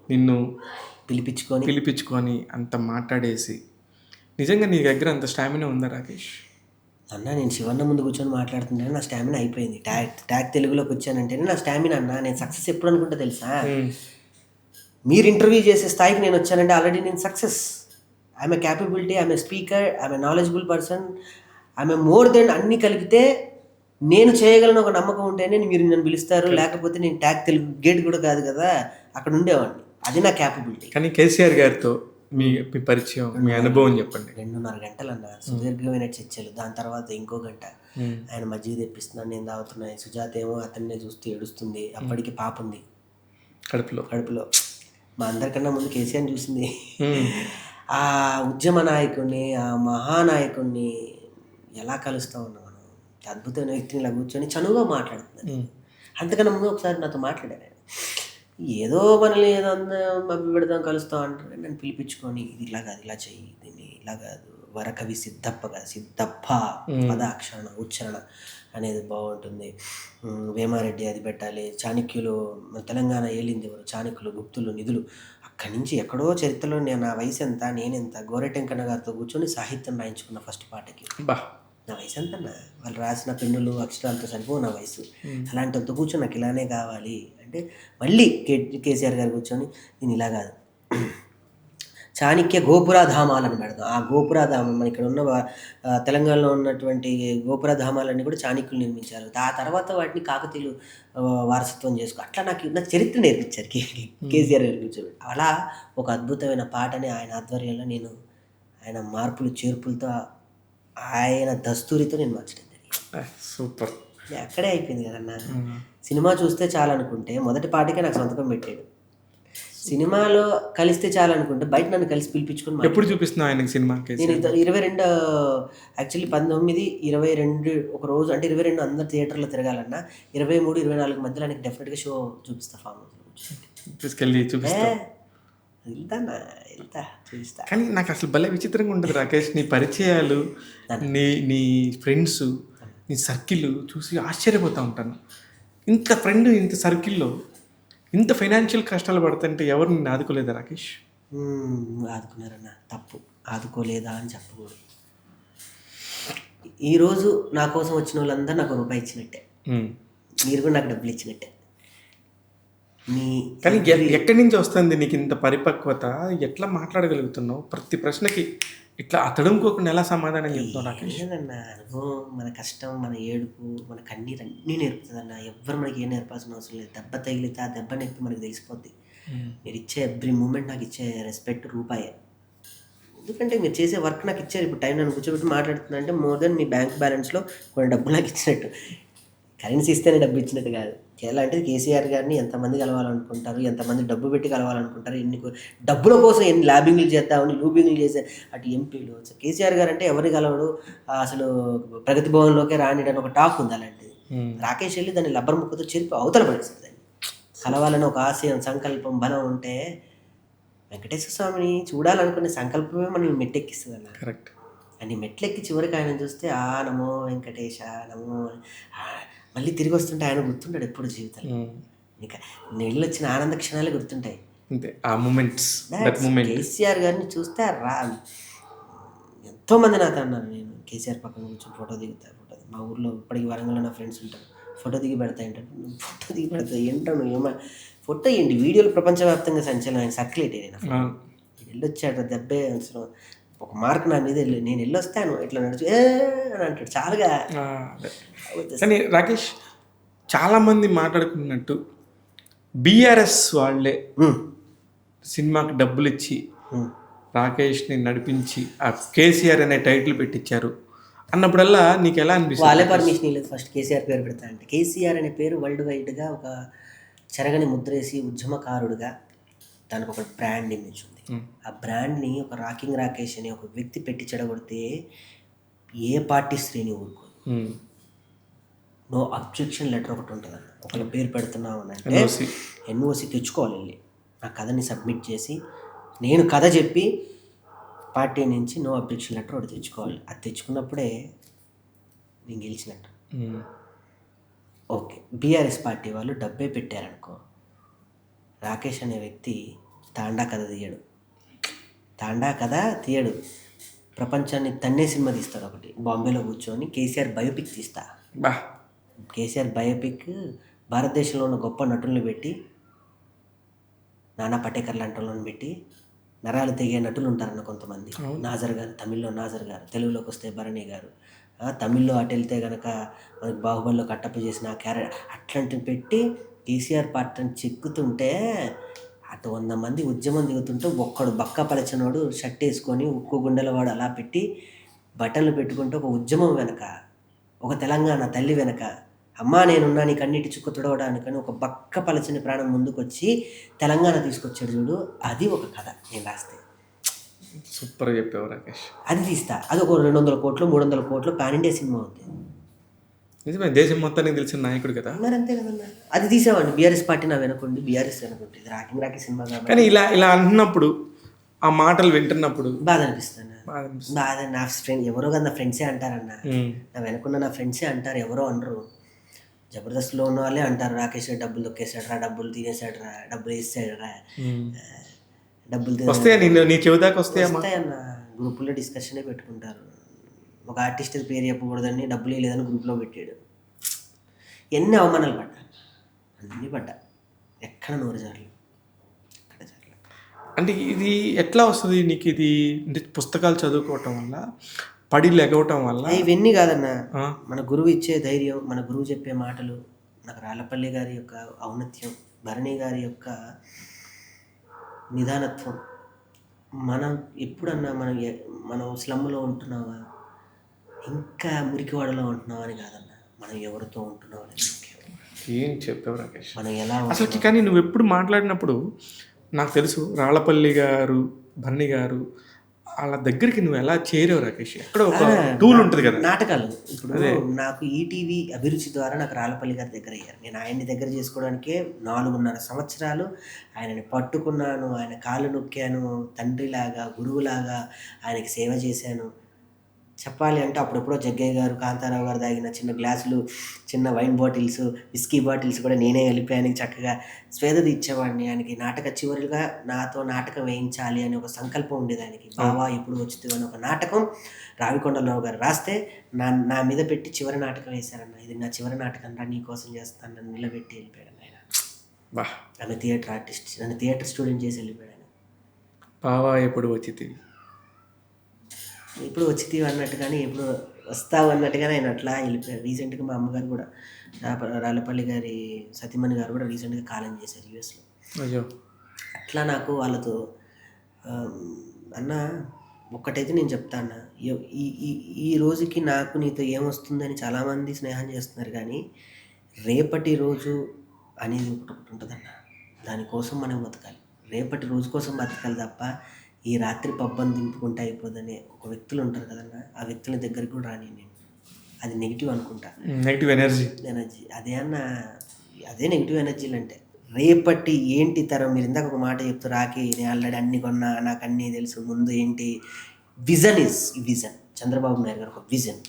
నిన్ను పిలిపించుకొని అంత మాట్లాడేసి, నిజంగా నీ దగ్గర అంత స్టామినా ఉందా రాకేష్? అన్న నేను శివన్న ముందు కూర్చొని మాట్లాడుతుంటే నా స్టామినా అయిపోయింది. ట్యాగ్ తెలుగులోకి వచ్చానంటేనే నా స్టామినా అన్న. నేను సక్సెస్ ఎప్పుడు అనుకుంటా తెలుసా, మీరు ఇంటర్వ్యూ చేసే స్థాయికి నేను వచ్చానంటే ఆల్రెడీ నేను success. I'm a capability, I'm a speaker, I'm a knowledgeable person, I'm a more than అన్నీ కలిపితే నేను చేయగలను ఒక నమ్మకం ఉంటేనే మీరు నన్ను పిలుస్తారు. లేకపోతే నేను ట్యాగ్ తెలుగు గేట్ కూడా కాదు కదా, అక్కడ ఉండేవాడిని. అది నా క్యాపబిలిటీ. కానీ కేసీఆర్ గారితో మీ మీ పరిచయం, మీ అనుభవం చెప్పండి. 2.5 గంటలు అన్న, సుదీర్ఘమైన చర్చలు. దాని తర్వాత ఇంకో గంట ఆయన మజ్జిగ తెప్పిస్తున్నాను, నేను తాగుతున్నాను. సుజాత ఏమో అతన్నే చూస్తూ ఏడుస్తుంది. అప్పటికి పాప ఉంది కడుపులో. మా అందరికన్నా ముందు కేసీఆర్ని చూసింది. ఆ ఉద్యమ నాయకుడిని, ఆ మహానాయకుడిని ఎలా కలుస్తా ఉన్నాం మనం. అద్భుతమైన వ్యక్తిని ఇలా కూర్చొని చనువుగా మాట్లాడుతున్నాను. అంతకన్నా ముందు ఒకసారి నాతో మాట్లాడాను. ఏదో మనల్ని ఏదో మబ్బి పెడదాం కలుస్తాం అంటారు. నన్ను పిలిపించుకొని ఇది ఇలా కాదు, ఇలా చెయ్యి, దీన్ని ఇలా కాదు, వరకవి సిద్ధప్ప కాదు, సిద్ధప్ప పదాక్షరణ ఉచ్చారణ అనేది బాగుంటుంది. వేమారెడ్డి అది పెట్టాలి. చాణక్యులు, తెలంగాణ ఏలింది ఎవరు, చాణక్యులు, గుప్తులు, నిధులు. అక్కడి నుంచి ఎక్కడో చరిత్రలో నా వయసు ఎంత, నేనెంత, గోరెటెంకన్న గారితో కూర్చొని సాహిత్యం రాయించుకున్న ఫస్ట్ పాటకి. నా వయసు ఎంతన్నా, వాళ్ళు రాసిన పెన్నులు అక్షరాలతో సరిపో నా వయసు. అలాంటితో కూర్చొని నాకు ఇలానే కావాలి అంటే మళ్ళీ కేసీఆర్ గారు కూర్చొని నేను ఇలా కాదు, చాణక్య గోపురాధామాలను పెడదాం. ఆ గోపురాధామం మన ఇక్కడ ఉన్న తెలంగాణలో ఉన్నటువంటి గోపురాధామాలన్నీ కూడా చాణక్యులు నిర్మించారు. ఆ తర్వాత వాటిని కాకతీయులు వారసత్వం చేసుకో. అట్లా నాకు చరిత్ర నేర్పించారు కేసీఆర్ గారు కూర్చొని. అలా ఒక అద్భుతమైన పాటని ఆయన ఆధ్వర్యంలో నేను, ఆయన మార్పులు చేర్పులతో, ఆయన దస్తూరితో నేను మార్చడం జరిగింది. సూపర్. అక్కడే అయిపోయింది కదన్నా. సినిమా చూస్తే చాలనుకుంటే మొదటి పాటకే నాకు సంతకం పెట్టాడు. సినిమాలో కలిస్తే చాలనుకుంటే బయట నన్ను కలిసి పిలిపించుకుని ఎప్పుడు చూపిస్తున్నావు ఆయనకి సినిమా? నేను 22 యాక్చువల్లీ 19, 22 ఒక రోజు అంటే 22 అందరు థియేటర్లో తిరగాలన్నా 23, 24 మధ్యలో ఆయనకి డెఫినెట్గా షో చూపిస్తా. ఫామ్ తీసుకెళ్ళి చూపిస్తా. వెళ్తా చూపిస్తా. కానీ నాకు అసలు భలే విచిత్రంగా ఉంటుంది రాకేష్, నీ పరిచయాలు, నీ ఫ్రెండ్స్, నీ సర్కిల్ చూసి ఆశ్చర్యపోతూ ఉంటాను. ఇంత ఫ్రెండ్, ఇంత సర్కిల్లో ఇంత ఫైనాన్షియల్ కష్టాలు పడుతుంటే ఎవరు నిన్ను ఆదుకోలేదా రాకేష్? ఆదుకున్నారన్న, తప్పు. ఆదుకోలేదా అని చెప్పకూడదు. ఈరోజు నా కోసం వచ్చిన వాళ్ళందరూ నాకు రూపాయి ఇచ్చినట్టే, మీరు కూడా నాకు డబ్బులు ఇచ్చినట్టే. కానీ ఎక్కడి నుంచి వస్తుంది నీకు ఇంత పరిపక్వత? ఎట్లా మాట్లాడగలుగుతున్నావు? ప్రతి ప్రశ్నకి ఇట్లా అతడుకోకుండా ఎలా సమాధానం చెప్తావు రాకేష్? లేదన్నా, అనుభవం, మన కష్టం, మన ఏడుపు, మన కన్నీరు అన్నీ నేర్పుతుంది అన్న. ఎవ్వరు మనకి ఏం నేర్పాల్సిన అవసరం లేదు. దెబ్బ తగిలితే ఆ దెబ్బ నొప్పి మనకి తెలిసిపోద్ది. మీరు ఇచ్చే ఎవ్రీ మూమెంట్ నాకు ఇచ్చే రెస్పెక్ట్ రూపాయే. ఎందుకంటే మీరు చేసే వర్క్ నాకు ఇచ్చారు. ఇప్పుడు టైం నన్ను కూర్చోబెట్టి మాట్లాడుతున్నా అంటే మోర్ దెన్ మీ బ్యాంక్ బ్యాలెన్స్లో కొన్ని డబ్బులు నాకు ఇచ్చినట్టు. కరెన్సీ ఇస్తేనే డబ్బు ఇచ్చినట్టు కాదు. ఎలా అంటే కేసీఆర్ గారిని ఎంతమంది కలవాలనుకుంటారు, ఎంతమంది డబ్బు పెట్టి కలవాలనుకుంటారు, డబ్బుల కోసం ఎన్ని ల్యాబింగ్లు చేద్దామని లూబింగ్లు చేసే అటు ఎంపీలు. కేసీఆర్ గారు అంటే ఎవరిని కలవడు, అసలు ప్రగతి భవన్లోకే రానిడని ఒక టాక్ ఉంది. అలాంటిది రాకేష్ వెళ్ళి దాన్ని లబ్బర్ ముక్కతో చెరిపి అవతల పడేస్తుంది. దాన్ని కలవాలని ఒక ఆశయం, సంకల్పం, బలం ఉంటే వెంకటేశ్వర స్వామిని చూడాలనుకునే సంకల్పమే మనల్ని మెట్టెక్కిస్తుంది అన్న. కరెక్ట్. అన్ని మెట్లెక్కి చివరికి ఆయన చూస్తే నమో వెంకటేశ నమో, మళ్ళీ తిరిగి వస్తుంటే ఆయన గుర్తుంటాడు ఎప్పుడు జీవితంలో. ఇంకా నీళ్ళు వచ్చిన ఆనంద క్షణాలే గుర్తుంటాయి. కేసీఆర్ గారిని చూస్తే ఎంతోమంది నాతో అన్నారు. నేను కేసీఆర్ పక్కన కూర్చొని ఫోటో మా ఊర్లో ఇప్పటికి వరంగల్లో నా ఫ్రెండ్స్ ఉంటారు. ఫోటో దిగి పెడతా ఏంటంటే, ఫోటో దిగి పెడతా ఏంటాను ఏమో ఫోటో ఏంటి, వీడియోలు ప్రపంచవ్యాప్తంగా సంచలనం. ఆయన సర్క్యులేట్ అయ్యాను. వెళ్ళొచ్చాడు దెబ్బే అసలు ఒక మార్క్ నా మీద వెళ్ళి నేను వెళ్ళొస్తాను ఇట్లా నడుచు అని అంటాడు. చాలుగా. కానీ రాకేష్, చాలామంది మాట్లాడుకున్నట్టు బీఆర్ఎస్ వాళ్ళే సినిమాకి డబ్బులు ఇచ్చి రాకేష్ని నడిపించి ఆ కేసీఆర్ అనే టైటిల్ పెట్టించారు అన్నప్పుడల్లా నీకు ఎలా అనిపిస్తుంది? వాళ్ళే పర్మిషన్ లేదు ఫస్ట్ కేసీఆర్ పేరు పెడతా అంటే. కేసీఆర్ అనే పేరు వరల్డ్ వైడ్గా ఒక చెరగని ముద్రేసి ఉద్యమకారుడుగా దానికి ఒక బ్రాండ్ ఇమేజ్ ఉంది. ఆ బ్రాండ్ని ఒక రాకింగ్ రాకేష్ అని ఒక వ్యక్తి పెట్టి చెడగొడితే ఏ పార్టీ శ్రేణి ఊరుకోదు. నో అబ్జెక్షన్ లెటర్ ఒకటి ఉంటుంది అన్న. ఒకళ్ళ పేరు పెడుతున్నావు అని అంటే ఎన్ఓసి తెచ్చుకోవాలి. వెళ్ళి ఆ కథని సబ్మిట్ చేసి నేను కథ చెప్పి పార్టీ నుంచి నో అబ్జెక్షన్ లెటర్ ఒకటి తెచ్చుకోవాలి. అది తెచ్చుకున్నప్పుడే నేను గెలిచినట్టు. ఓకే, బీఆర్ఎస్ పార్టీ వాళ్ళు డబ్బే పెట్టారనుకో, రాకేష్ అనే వ్యక్తి తాండా కథ తీయడు. ప్రపంచాన్ని తన్నే సినిమా తీస్తాడు ఒకటి, బాంబేలో కూర్చొని కేసీఆర్ బయోపిక్ తీస్తా. బా కేసీఆర్ బయోపిక్ భారతదేశంలో ఉన్న గొప్ప నటులను పెట్టి, నానా పటేకర్ లాంటి వాళ్ళని పెట్టి, నరాలు తెగే నటులు ఉంటారన్న కొంతమంది. నాజర్ గారు, తమిళ్లో నాజర్ గారు, తెలుగులోకి వస్తే భరణి గారు, తమిళ్లో అటు వెళ్తే కనుక మనకి బాహుబలిలో కట్టప్ప చేసిన అట్లాంటివి పెట్టి కేసీఆర్ పార్టీని చెక్కుతుంటే, అటు 100 మంది ఉద్యమం దిగుతుంటే ఒక్కడు బక్క పలచనోడు షర్ట్ వేసుకొని ఉక్కు గుండెల వాడు అలా పెట్టి బట్టలు పెట్టుకుంటే ఒక ఉద్యమం వెనక, ఒక తెలంగాణ తల్లి వెనక, అమ్మా నేనున్నా నీకు అన్నిటి చుక్క తుడవడానికని ఒక బక్క పలచని ప్రాణం ముందుకు వచ్చి తెలంగాణ తీసుకొచ్చాడు చూడు. అది ఒక కథ నేను రాస్తే. సూపర్ చెప్పావు రాకేష్. అది తీస్తా. అది ఒక 200 కోట్లు 300 కోట్లు పాన్ ఇండియా సినిమా అవుతుంది. నిజమే, దేశం మొత్తానికి తెలిసిన నాయకుడు కదా. మరి అంతే కదన్నా. అది తీసేవాడిని. బీఆర్ఎస్ పార్టీ నా వెనకుండి, బీఆర్ఎస్ వెనకుండి, ఇది రాకి సినిమా కాబట్టి. కానీ ఇలా ఇలా అంటున్నప్పుడు, ఆ మాటలు వింటున్నప్పుడు బాధ అనిపిస్తాను. బాధ. నా ఫ్రెండ్ ఎవరో కదా, నా ఫ్రెండ్సే అంటారన్న. నా వెనకున్న నా ఫ్రెండ్సే అంటారు, ఎవరో అనరు. జబర్దస్త్లో ఉన్న వాళ్ళే అంటారు, రాకేష్ డబ్బులు దొక్కేసాడు రా, డబ్బులు తినేసాడు రా, డబ్బులు వేసాడు రా, డబ్బులు వస్తాయి నీ చెవిదాకా వస్తాయన్న. గ్రూపుల్లో డిస్కషనే పెట్టుకుంటారు. ఒక ఆర్టిస్ట్ పేరు చెప్పకూడదని డబ్బులు లేదని గ్రూప్లో పెట్టాడు. ఎన్ని అవమానాలు పడ్డా, అన్నీ పడ్డా, ఎక్కడ నోరు జారలు. అంటే ఇది ఎట్లా వస్తుంది నీకు? ఇది అంటే పుస్తకాలు చదువుకోవటం వల్ల, పడి లెగవటం వల్ల? ఇవన్నీ కాదన్న, మన గురువు ఇచ్చే ధైర్యం, మన గురువు చెప్పే మాటలు, నాకు రాళ్ళపల్లి గారి యొక్క ఔన్నత్యం, భరణి గారి యొక్క నిదానత్వం. మనం ఎప్పుడన్నా మనం స్లమ్లో ఉంటున్నావా, ఇంకా మురికివాడలో ఉంటున్నావా అని కాదన్న, మనం ఎవరితో ఉంటున్నావు అనేది ముఖ్యం. ఏం చెప్పావు రాకేష్? మనం ఎలా అసలు. కానీ నువ్వు ఎప్పుడు మాట్లాడినప్పుడు నాకు తెలుసు, రాళ్ళపల్లి గారు, భరణి గారు వాళ్ళ దగ్గరికి నువ్వు ఎలా చేరావు రాకేష్? ఎక్కడ ఒక టూల్ ఉంటుంది కదా, నాటకాలు. ఇప్పుడు నాకు ఈటీవీ అభిరుచి ద్వారా నాకు రాళ్ళపల్లి గారి దగ్గర అయ్యారు. నేను ఆయన్ని దగ్గర చేసుకోవడానికే 4.5 సంవత్సరాలు ఆయనని పట్టుకున్నాను, ఆయన కాళ్ళు నొక్కాను, తండ్రిలాగా గురువులాగా ఆయనకి సేవ చేశాను. చెప్పాలి అంటే అప్పుడెప్పుడో జగ్గయ్య గారు, కాంతారావు గారు తాగిన చిన్న గ్లాసులు, చిన్న వైన్ బాటిల్స్, విస్కీ బాటిల్స్ కూడా నేనే కలిపి ఆయనకి చక్కగా స్వేదది ఇచ్చేవాడిని. ఆయనకి నాటక చివరిగా నాతో నాటకం వేయించాలి అని ఒక సంకల్పం ఉండేది ఆయనకి. బావా ఎప్పుడు వచ్చింది అని ఒక నాటకం రావికొండరావు గారు రాస్తే నా మీద పెట్టి చివరి నాటకం వేశారన్న. ఇది నా చివరి నాటకం రా, నీ కోసం చేస్తాను, నన్ను నిలబెట్టి వెళ్ళిపోయాడు ఆయన. నన్ను థియేటర్ ఆర్టిస్ట్, నన్ను థియేటర్ స్టూడెంట్ చేసి వెళ్ళిపోయాడు ఆయన. బావా ఎప్పుడు వచ్చింది, ఇప్పుడు వచ్చి అన్నట్టుగానే, ఎప్పుడు వస్తావు అన్నట్టుగానే ఆయన అట్లా వెళ్ళిపోయారు. రీసెంట్గా మా అమ్మగారు కూడా, రాళ్ళపల్లి గారి సతీమణి గారు కూడా రీసెంట్గా కాలం చేశారు యూఎస్లో. అయ్యో. అట్లా నాకు వాళ్ళతో అన్న ఒక్కటైతే నేను చెప్తా అన్న, ఈ రోజుకి నాకు నీతో ఏమొస్తుందని చాలామంది స్నేహం చేస్తున్నారు, కానీ రేపటి రోజు అనేది ఒకటి ఉంటుందన్న. దానికోసం మనం బతకాలి, రేపటి రోజు కోసం బతకాలి తప్ప ఈ రాత్రి పబ్బం దింపుకుంటే అయిపోదనే ఒక వ్యక్తులు ఉంటారు కదన్నా, ఆ వ్యక్తుల దగ్గరికి కూడా రాని నేను. అది నెగిటివ్ అనుకుంటా, నెగిటివ్ ఎనర్జీ. అదే నెగిటివ్ ఎనర్జీలు అంటే. రేపటి ఏంటి తరం, మీరు ఇందాక ఒక మాట చెప్తూ రాకి నేను ఆల్రెడీ అన్ని కొన్నా, నాకు అన్నీ తెలుసు, ముందు ఏంటి విజన్. చంద్రబాబు నాయుడు గారు ఒక విజన్.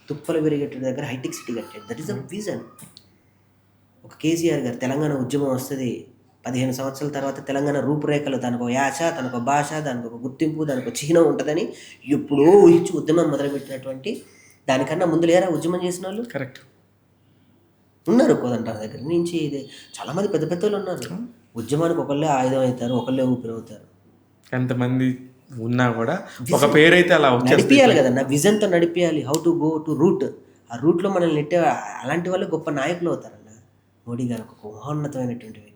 తుప్పలు విరిగేట దగ్గర హైటెక్ సిటీ కట్టాడు, దట్ ఈస్ అ విజన్. ఒక కేసీఆర్ గారు తెలంగాణ ఉద్యమం వస్తుంది, 15 సంవత్సరాల తర్వాత తెలంగాణ రూపురేఖలు, దానికి ఒక యాస, దానికి ఒక భాష, దానికి ఒక గుర్తింపు, దానికి ఒక చిహ్నం ఉంటుందని ఎప్పుడో ఊహించి ఉద్యమం మొదలుపెట్టినటువంటి, దానికన్నా ముందు లేరా ఉద్యమం చేసిన వాళ్ళు? కరెక్ట్ ఉన్నారు. కోదంటారు దగ్గర నుంచి ఇది చాలామంది పెద్ద పెద్ద వాళ్ళు ఉన్నారు. ఉద్యమానికి ఒకళ్ళే ఆయుధం అవుతారు, ఒకళ్ళే ఊపిరి అవుతారు. ఎంతమంది ఉన్నా కూడా ఒక పేరైతే అలా నడిపియాలి కదన్నా, విజన్తో నడిపియాలి. How to go to route, ఆ రూట్లో మనల్ని నెట్టే అలాంటి వాళ్ళు గొప్ప నాయకులు అవుతారన్న. మోడీ గారు ఒక మహోన్నతమైనటువంటి వ్యక్తి.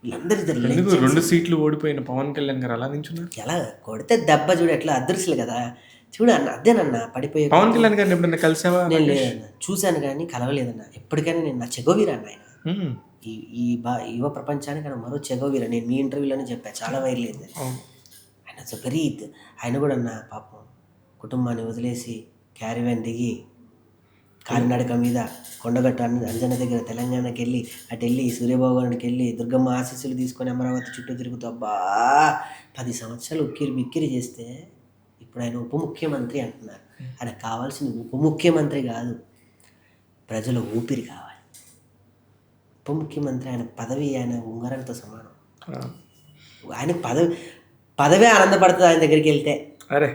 వీళ్ళందరి 2 సీట్లు ఓడిపోయిన పవన్ కళ్యాణ్ గారు అలా నించున్నారు. ఎలా కొడితే దెబ్బ చూడు ఎట్లా అదృశ్యులు కదా. చూడు అన్న, అదేనన్న పడిపోయే. పవన్ కళ్యాణ్ గారిని ఎప్పుడన్నా కలిసావా? నేను లేదన్న, చూశాను కానీ కలవలేదన్న. ఎప్పటికైనా నేను నా చెగోవీర అన్న ఆయన. ఈ యువ ప్రపంచానికి ఆయన మరో చెగోవీర. నేను మీ ఇంటర్వ్యూలోనే చెప్పాను, చాలా వైరల్ అయింది ఆయన. గరీత్ ఆయన కూడా అన్న పాపం కుటుంబాన్ని వదిలేసి క్యారివ్యాన్ దిగి కాలినడక మీద కొండగట్టు అంజన దగ్గర తెలంగాణకి వెళ్ళి, అటు వెళ్ళి సూర్యభగవానికి వెళ్ళి దుర్గమ్మ ఆశీస్సులు తీసుకొని అమరావతి చుట్టూ తిరుగుతూ అబ్బా 10 సంవత్సరాలు ఉక్కిరి బిక్కిరి చేస్తే ఇప్పుడు ఆయన ఉప ముఖ్యమంత్రి అంటున్నారు. ఆయనకు కావాల్సింది ఉప ముఖ్యమంత్రి కాదు, ప్రజల ఊపిరి కావాలి. ఉప ముఖ్యమంత్రి ఆయన పదవి, ఆయన ఉంగరంతో సమానం. ఆయనకు పదవే ఆనందపడుతుంది ఆయన దగ్గరికి వెళ్తే. అరే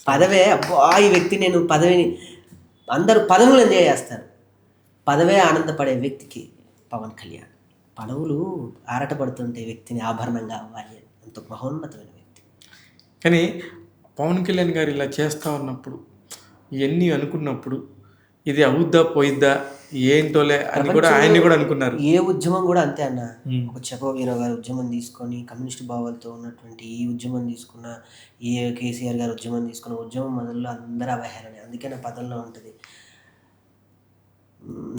పదవే అబ్బా ఈ వ్యక్తి నేను పదవిని అందరూ పదవులు ఎంజాయ్ చేస్తారు, పదవే ఆనందపడే వ్యక్తికి పవన్ కళ్యాణ్. పదవులు ఆరాటపడుతుంటే వ్యక్తిని ఆభరణంగా అవ్వాలి అని అంత మహోన్నతమైన వ్యక్తి. కానీ పవన్ కళ్యాణ్ గారు ఇలా చేస్తూ ఉన్నప్పుడు ఇవన్నీ అనుకున్నప్పుడు ఇది అవుద్దా పోయిద్దా ఏంటోలే అని కూడా ఆయన్ని కూడా అనుకున్నారు. ఏ ఉద్యమం కూడా అంతే అన్న. ఒక చెకోవీరావు గారు ఉద్యమం తీసుకొని కమ్యూనిస్ట్ భావాలతో ఉన్నటువంటి ఈ ఉద్యమం తీసుకున్న, ఏ కేసీఆర్ గారు ఉద్యమం తీసుకున్న, ఉద్యమం మొదల్లో అందరూ అవహేళన. అందుకే నా పదంలో ఉంటుంది,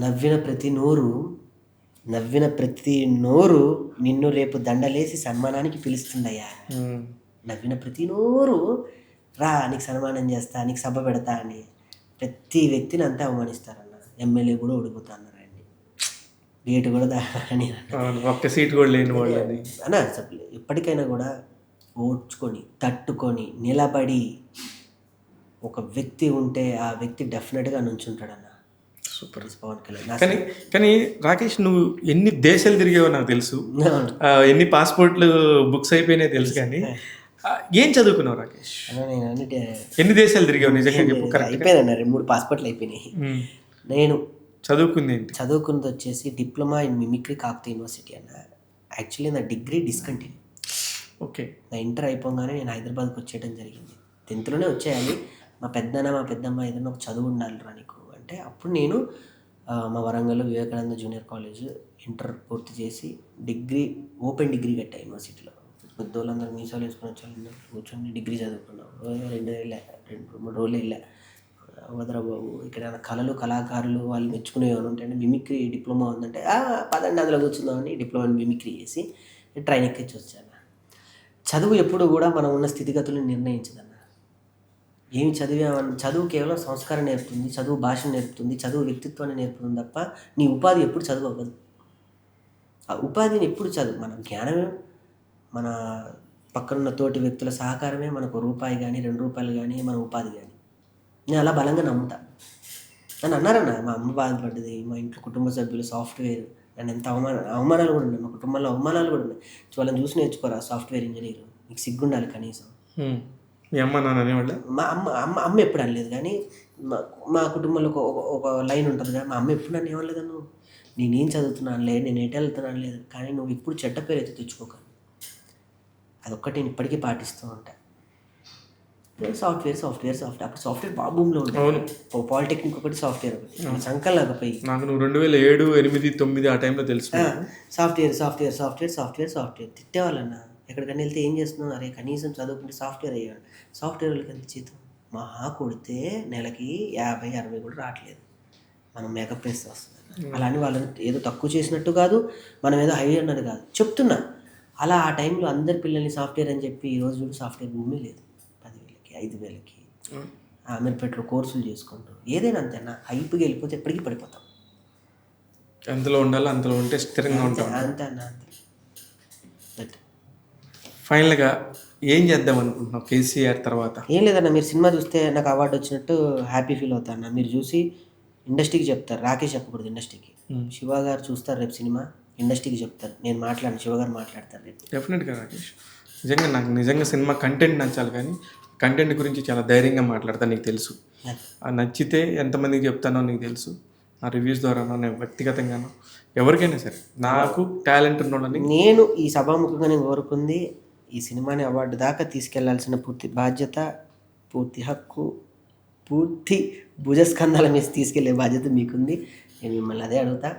నవ్విన ప్రతి నోరు నిన్ను రేపు దండలేసి సన్మానానికి పిలుస్తుందయ్యా. నవ్విన ప్రతి నోరు రా నీకు సన్మానం చేస్తా, నీకు సభ పెడతా అని ప్రతి వ్యక్తిని అంతా అవమానిస్తారన్న. ఎమ్మెల్యే కూడా ఓడిపోతా అన్నారండి, గేటు కూడా దాని ఒక్క సీట్ కూడా లేని వాళ్ళని అన్న. ఎప్పటికైనా కూడా ఓడ్చుకొని తట్టుకొని నిలబడి ఒక వ్యక్తి ఉంటే ఆ వ్యక్తి డెఫినెట్గా నుంచుంటాడన్న. సూపర్. పవన్ కళ్యాణ్. కానీ రాకేష్, నువ్వు ఎన్ని దేశాలు తిరిగావో నాకు తెలుసు, ఎన్ని పాస్పోర్ట్లు బుక్స్ అయిపోయినాయి తెలుసు, కానీ ఏం చదువుకున్నావు రాకేష్? ఎన్ని దేశాలు తిరిగావు నిజంగా చెప్పు. అయిపోయినా 2-3 పాస్పోర్ట్లు అయిపోయినాయి. నేను చదువుకున్నది వచ్చేసి diploma in mimicry Kakatiya university అన్న. యాక్చువల్లీ నా డిగ్రీ డిస్కంటిన్యూ. ఓకే. నా ఇంటర్ అయిపోగానే నేను హైదరాబాద్కి వచ్చేయడం జరిగింది. 10th వచ్చేయాలి. మా పెద్దమ్మ ఏదైనా ఒక చదువు ఉండాలిరా నీకు అంటే, అప్పుడు నేను మా వరంగల్లో వివేకానంద జూనియర్ కాలేజ్ ఇంటర్ పూర్తి చేసి డిగ్రీ ఓపెన్ డిగ్రీ కట్టా యూనివర్సిటీలో. పెద్దోళ్ళందరూ మీసాలు వేసుకొని వచ్చి కూర్చొని డిగ్రీ చదువుకున్నాం. 2-3 రోజులు వెళ్ళా. వదరాబాబు ఇక్కడ కళాకారులు వాళ్ళు మెచ్చుకునేవాళ్ళు ఉంటే మిమిక్రీ డిప్లొమా ఉందంటే పదండి అందులో కూర్చుందామని డిప్లొమా మిమిక్రీ చేసి ట్రైన్ ఎక్కించి వచ్చాను. చదువు ఎప్పుడు కూడా మనం ఉన్న స్థితిగతులను నిర్ణయించదన్న. ఏమి చదివామని, చదువు కేవలం సంస్కారం నేర్పుతుంది, చదువు భాషను నేర్పుతుంది, చదువు వ్యక్తిత్వాన్ని నేర్పుతుంది తప్ప నీ ఉపాధి ఎప్పుడు చదువు అవ్వదు. ఆ ఉపాధిని ఎప్పుడు చదువు, మన జ్ఞానమే, మన పక్కనున్న తోటి వ్యక్తుల సహకారమే మనకు రూపాయి కానీ 2 రూపాయలు కానీ మన ఉపాధి కానీ. నేను అలా బలంగా నమ్ముతా. నన్ను అన్నారన్న, మా అమ్మ బాధపడ్డది, మా ఇంట్లో కుటుంబ సభ్యులు సాఫ్ట్వేర్, నన్ను ఎంత అవమానాలు కూడా ఉన్నాయి, మా కుటుంబంలో అవమానాలు కూడా ఉన్నాయి. వాళ్ళని చూసి నేర్చుకోరా సాఫ్ట్వేర్ ఇంజనీర్, నీకు సిగ్గుండాలి కనీసం. మీ అమ్మ నాన్న అనేవాళ్ళ? మా అమ్మ ఎప్పుడు అనలేదు, కానీ మా కుటుంబంలో ఒక లైన్ ఉంటుంది కదా, మా అమ్మ ఎప్పుడు నన్ను ఏమనలేదు, నువ్వు నేనేం చదువుతున్నాను లేదు, నేను ఎటు వెళ్తున్నాను లేదు, కానీ నువ్వు ఇప్పుడు చెడ్డ పేరు అయితే తెచ్చుకోక. అదొక్కటి నేను ఇప్పటికీ పాటిస్తూ ఉంటాను. సాఫ్ట్వేర్ అప్పుడు సాఫ్ట్వేర్ బాగా భూమిలో ఉంటుంది. పాలిటెక్నిక్ ఒకటి, సాఫ్ట్వేర్ ఒకటి, సంకల్లాకపోయి నాకు 2007, 8, 9 ఆ టైంలో తెలుసు. సాఫ్ట్వేర్ తిట్టేవాళ్ళన్న. ఎక్కడికైనా వెళ్తే ఏం చేస్తున్నావు, అరే కనీసం చదువుకుంటే సాఫ్ట్వేర్ అయ్యాడు. సాఫ్ట్వేర్ వాళ్ళకి ఎంత జీతం మహా కొడితే నెలకి 50-60 కూడా రావట్లేదు. మనం మేకప్ వేస్తే వస్తుంది. అలా అని వాళ్ళని ఏదో తక్కువ చేసినట్టు కాదు, మనం ఏదో హై అన్నది కాదు, చెప్తున్నా. అలా ఆ టైంలో అందరి పిల్లల్ని సాఫ్ట్వేర్ అని చెప్పి ఈరోజు చూడు సాఫ్ట్వేర్ భూమి లేదు. 10,000కి 5,000కి అమీర్పేటలో కోర్సులు చేసుకుంటాం. ఏదైనా అంతేనా, హైప్కి వెళ్ళిపోతే ఎప్పటికీ పడిపోతాం. ఎంతలో ఉండాలో అంతలో ఉంటే స్థిరంగా ఉంటాం. అంతే అన్న, అంతే. ఫైనల్గా ఏం చేద్దాం అనుకుంటున్నావు కేసీఆర్ తర్వాత? ఏం లేదన్న, మీరు సినిమా చూస్తే నాకు అవార్డు వచ్చినట్టు హ్యాపీ ఫీల్ అవుతా అన్న. మీరు చూసి ఇండస్ట్రీకి చెప్తారు, రాకేష్ చెప్పకూడదు ఇండస్ట్రీకి. శివ గారు చూస్తారు రేపు సినిమా, ఇండస్ట్రీకి చెప్తారు. నేను మాట్లాడిన శివ గారు మాట్లాడతారు రేపు. డెఫినెట్గా రాకేష్, నాకు సినిమా కంటెంట్ నచ్చాలి, కానీ కంటెంట్ గురించి చాలా ధైర్యంగా మాట్లాడతాను, నీకు తెలుసు. నచ్చితే ఎంతమందికి చెప్తానో నీకు తెలుసు. నా రివ్యూస్ ద్వారానో, నేను వ్యక్తిగతంగానో, ఎవరికైనా సరే నాకు టాలెంట్ ఉన్నోళ్ళని నేను ఈ సభాముఖంగా నేను కోరుకుంది, ఈ సినిమాని అవార్డు దాకా తీసుకెళ్లాల్సిన పూర్తి బాధ్యత, పూర్తి హక్కు, పూర్తి భుజస్కంధాల మీద తీసుకెళ్లే బాధ్యత మీకుంది. నేను మిమ్మల్ని అదే అడుగుతా.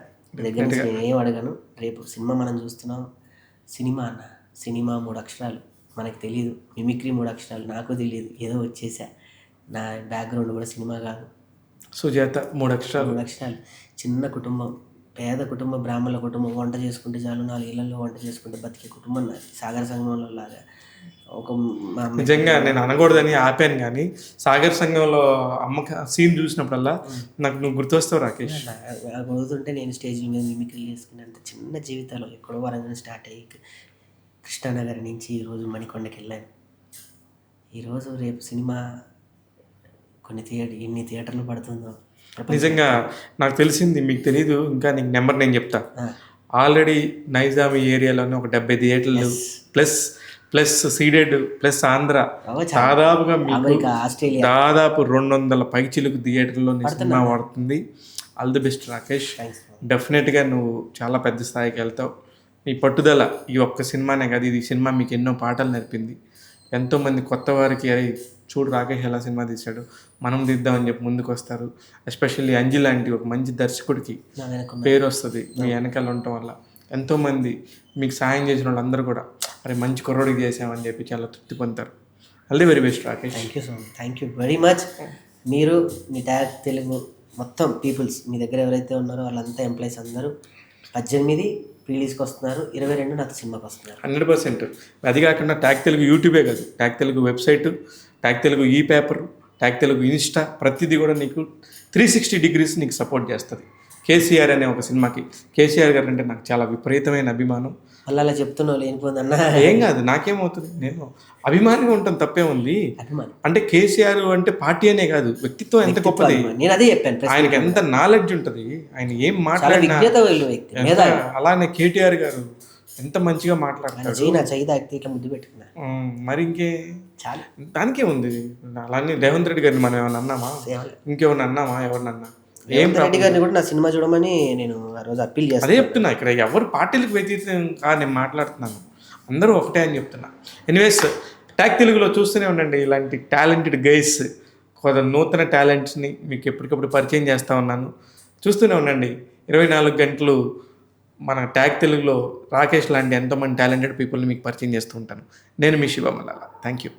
దగ్గర నుంచి నేను ఏం అడగను. రేపు సినిమా మనం చూస్తున్నాం. సినిమా అన్న, సినిమా 3 అక్షరాలు మనకు తెలియదు, మిమిక్రీ 3 అక్షరాలు నాకు తెలియదు, ఏదో వచ్చేసా. నా బ్యాక్గ్రౌండ్ కూడా సినిమా కాదు. సుజాత 3 అక్షరాలు. చిన్న కుటుంబం, పేద కుటుంబం, బ్రాహ్మణుల కుటుంబం, వంట చేసుకుంటే చాలు 4 ఇళ్లలో వంట చేసుకుంటే బతికే కుటుంబం నాది. సాగర సంగమంలో లాగా ఒక నిజంగా నేను అనకూడదని ఆపాను, కానీ సాగర్ సంఘంలో అమ్మ సీన్ చూసినప్పుడల్లా నాకు నువ్వు గుర్తొస్తావు రాకేష్. గుర్తుంటే నేను స్టేజ్ మీద మిమిక్రీ చేసుకునేంత చిన్న జీవితాలు ఎక్కడో వరంగల్ స్టార్ట్ అయ్యి కృష్ణానగర్ నుంచి ఈరోజు మణికొండకి వెళ్ళాను. ఈరోజు రేపు సినిమా ఎన్ని థియేటర్లు పడుతుందో నిజంగా నాకు తెలిసింది, మీకు తెలీదు ఇంకా. నీకు నెంబర్ నేను చెప్తా. ఆల్రెడీ నైజాం ఏరియాలోనే ఒక 70 థియేటర్లు plus plus Ceded plus Andhra దాదాపుగా మీకు అమెరికా, ఆస్ట్రేలియా. దాదాపు 200 పైచిలకు థియేటర్లో నీ సినిమా పడుతుంది. All the best Rakesh. డెఫినెట్గా నువ్వు చాలా పెద్ద స్థాయికి వెళ్తావు. నీ పట్టుదల ఈ ఒక్క సినిమానే కాదు, ఇది సినిమా మీకు ఎన్నో పాఠాలు నేర్పింది. ఎంతోమంది కొత్త వారికి అరే చూడు రాకేష్ ఎలా సినిమా తీశాడు, మనం తీద్దామని చెప్పి ముందుకు వస్తారు. ఎస్పెషల్లీ అంజి లాంటి ఒక మంచి దర్శకుడికి పేరు వస్తుంది మీ వెనకాల ఉండటం వల్ల. ఎంతోమంది మీకు సాయం చేసిన వాళ్ళందరూ కూడా అరే మంచి కుర్రోడికి చేసామని చెప్పి చాలా తృప్తి పొందుతారు. All the very best Rakesh. Thank you so much, thank you very much. మీరు మీ ట్యాగ్ తెలుగు మొత్తం పీపుల్స్ మీ దగ్గర ఎవరైతే ఉన్నారో వాళ్ళంతా ఎంప్లాయీస్ అందరూ 18 రిలీజ్కి వస్తున్నారు, 22 నాతో సినిమాకి వస్తున్నారు. 100%. అది కాకుండా ట్యాగ్ తెలుగు యూట్యూబే కాదు, tag Telugu website, tag Telugu ఈ పేపర్, ట్యాగ్ తెలుగు ఇన్స్టా, ప్రతిదీ కూడా నీకు 360 degrees నీకు సపోర్ట్ చేస్తుంది. కేసీఆర్ అనే ఒక సినిమాకి కేసీఆర్ గారు అంటే నాకు చాలా విపరీతమైన అభిమానం. మళ్ళీ అలా చెప్తున్నావు లేనిపోదన్నా. ఏం కాదు, నాకేమవుతుంది, నేను అభిమానిగా ఉంటాను, తప్పే ఉంది. అభిమానం అంటే కేసీఆర్ అంటే పార్టీ అనే కాదు, వ్యక్తిత్వం ఎంత గొప్పది, నేను అదే చెప్పాను. ఆయనకి ఎంత నాలెడ్జ్ ఉంటుంది, ఆయన ఏం మాట్లాడినా. అలానే కేటీఆర్ గారు ఎంత మంచిగా మాట్లాడతారు. ఇట్లా ముద్దు పెట్టుకున్నా మరి ఇంకే చాలా దానికే ఉంది. అలానే రేవంత్ రెడ్డి గారిని మనం ఏమన్నా అన్నామా, ఇంకేమన్నా అన్నామా, ఎవరినన్నా? రెడ్డి గారిని కూడా నా సినిమా చూడమని నేను ఆ రోజు అప్పీల్ చేస్తాను. అదే చెప్తున్నా, ఇక్కడ ఎవరు పార్టీలకు వ్యతిరేకంగా నేను మాట్లాడుతున్నాను, అందరూ ఒకటే అని చెప్తున్నా. ఎనీవేస్ ట్యాగ్ తెలుగులో చూస్తూనే ఉండండి ఇలాంటి టాలెంటెడ్ గైస్, కొంత నూతన టాలెంట్స్ని మీకు ఎప్పటికప్పుడు పరిచయం చేస్తూ ఉన్నాను. చూస్తూనే ఉండండి 24 గంటలు మన ట్యాగ్ తెలుగులో రాకేష్ లాంటి ఎంతోమంది టాలెంటెడ్ పీపుల్ని మీకు పరిచయం చేస్తూ ఉంటాను. నేను మీ శివ మల్లాల. Thank you.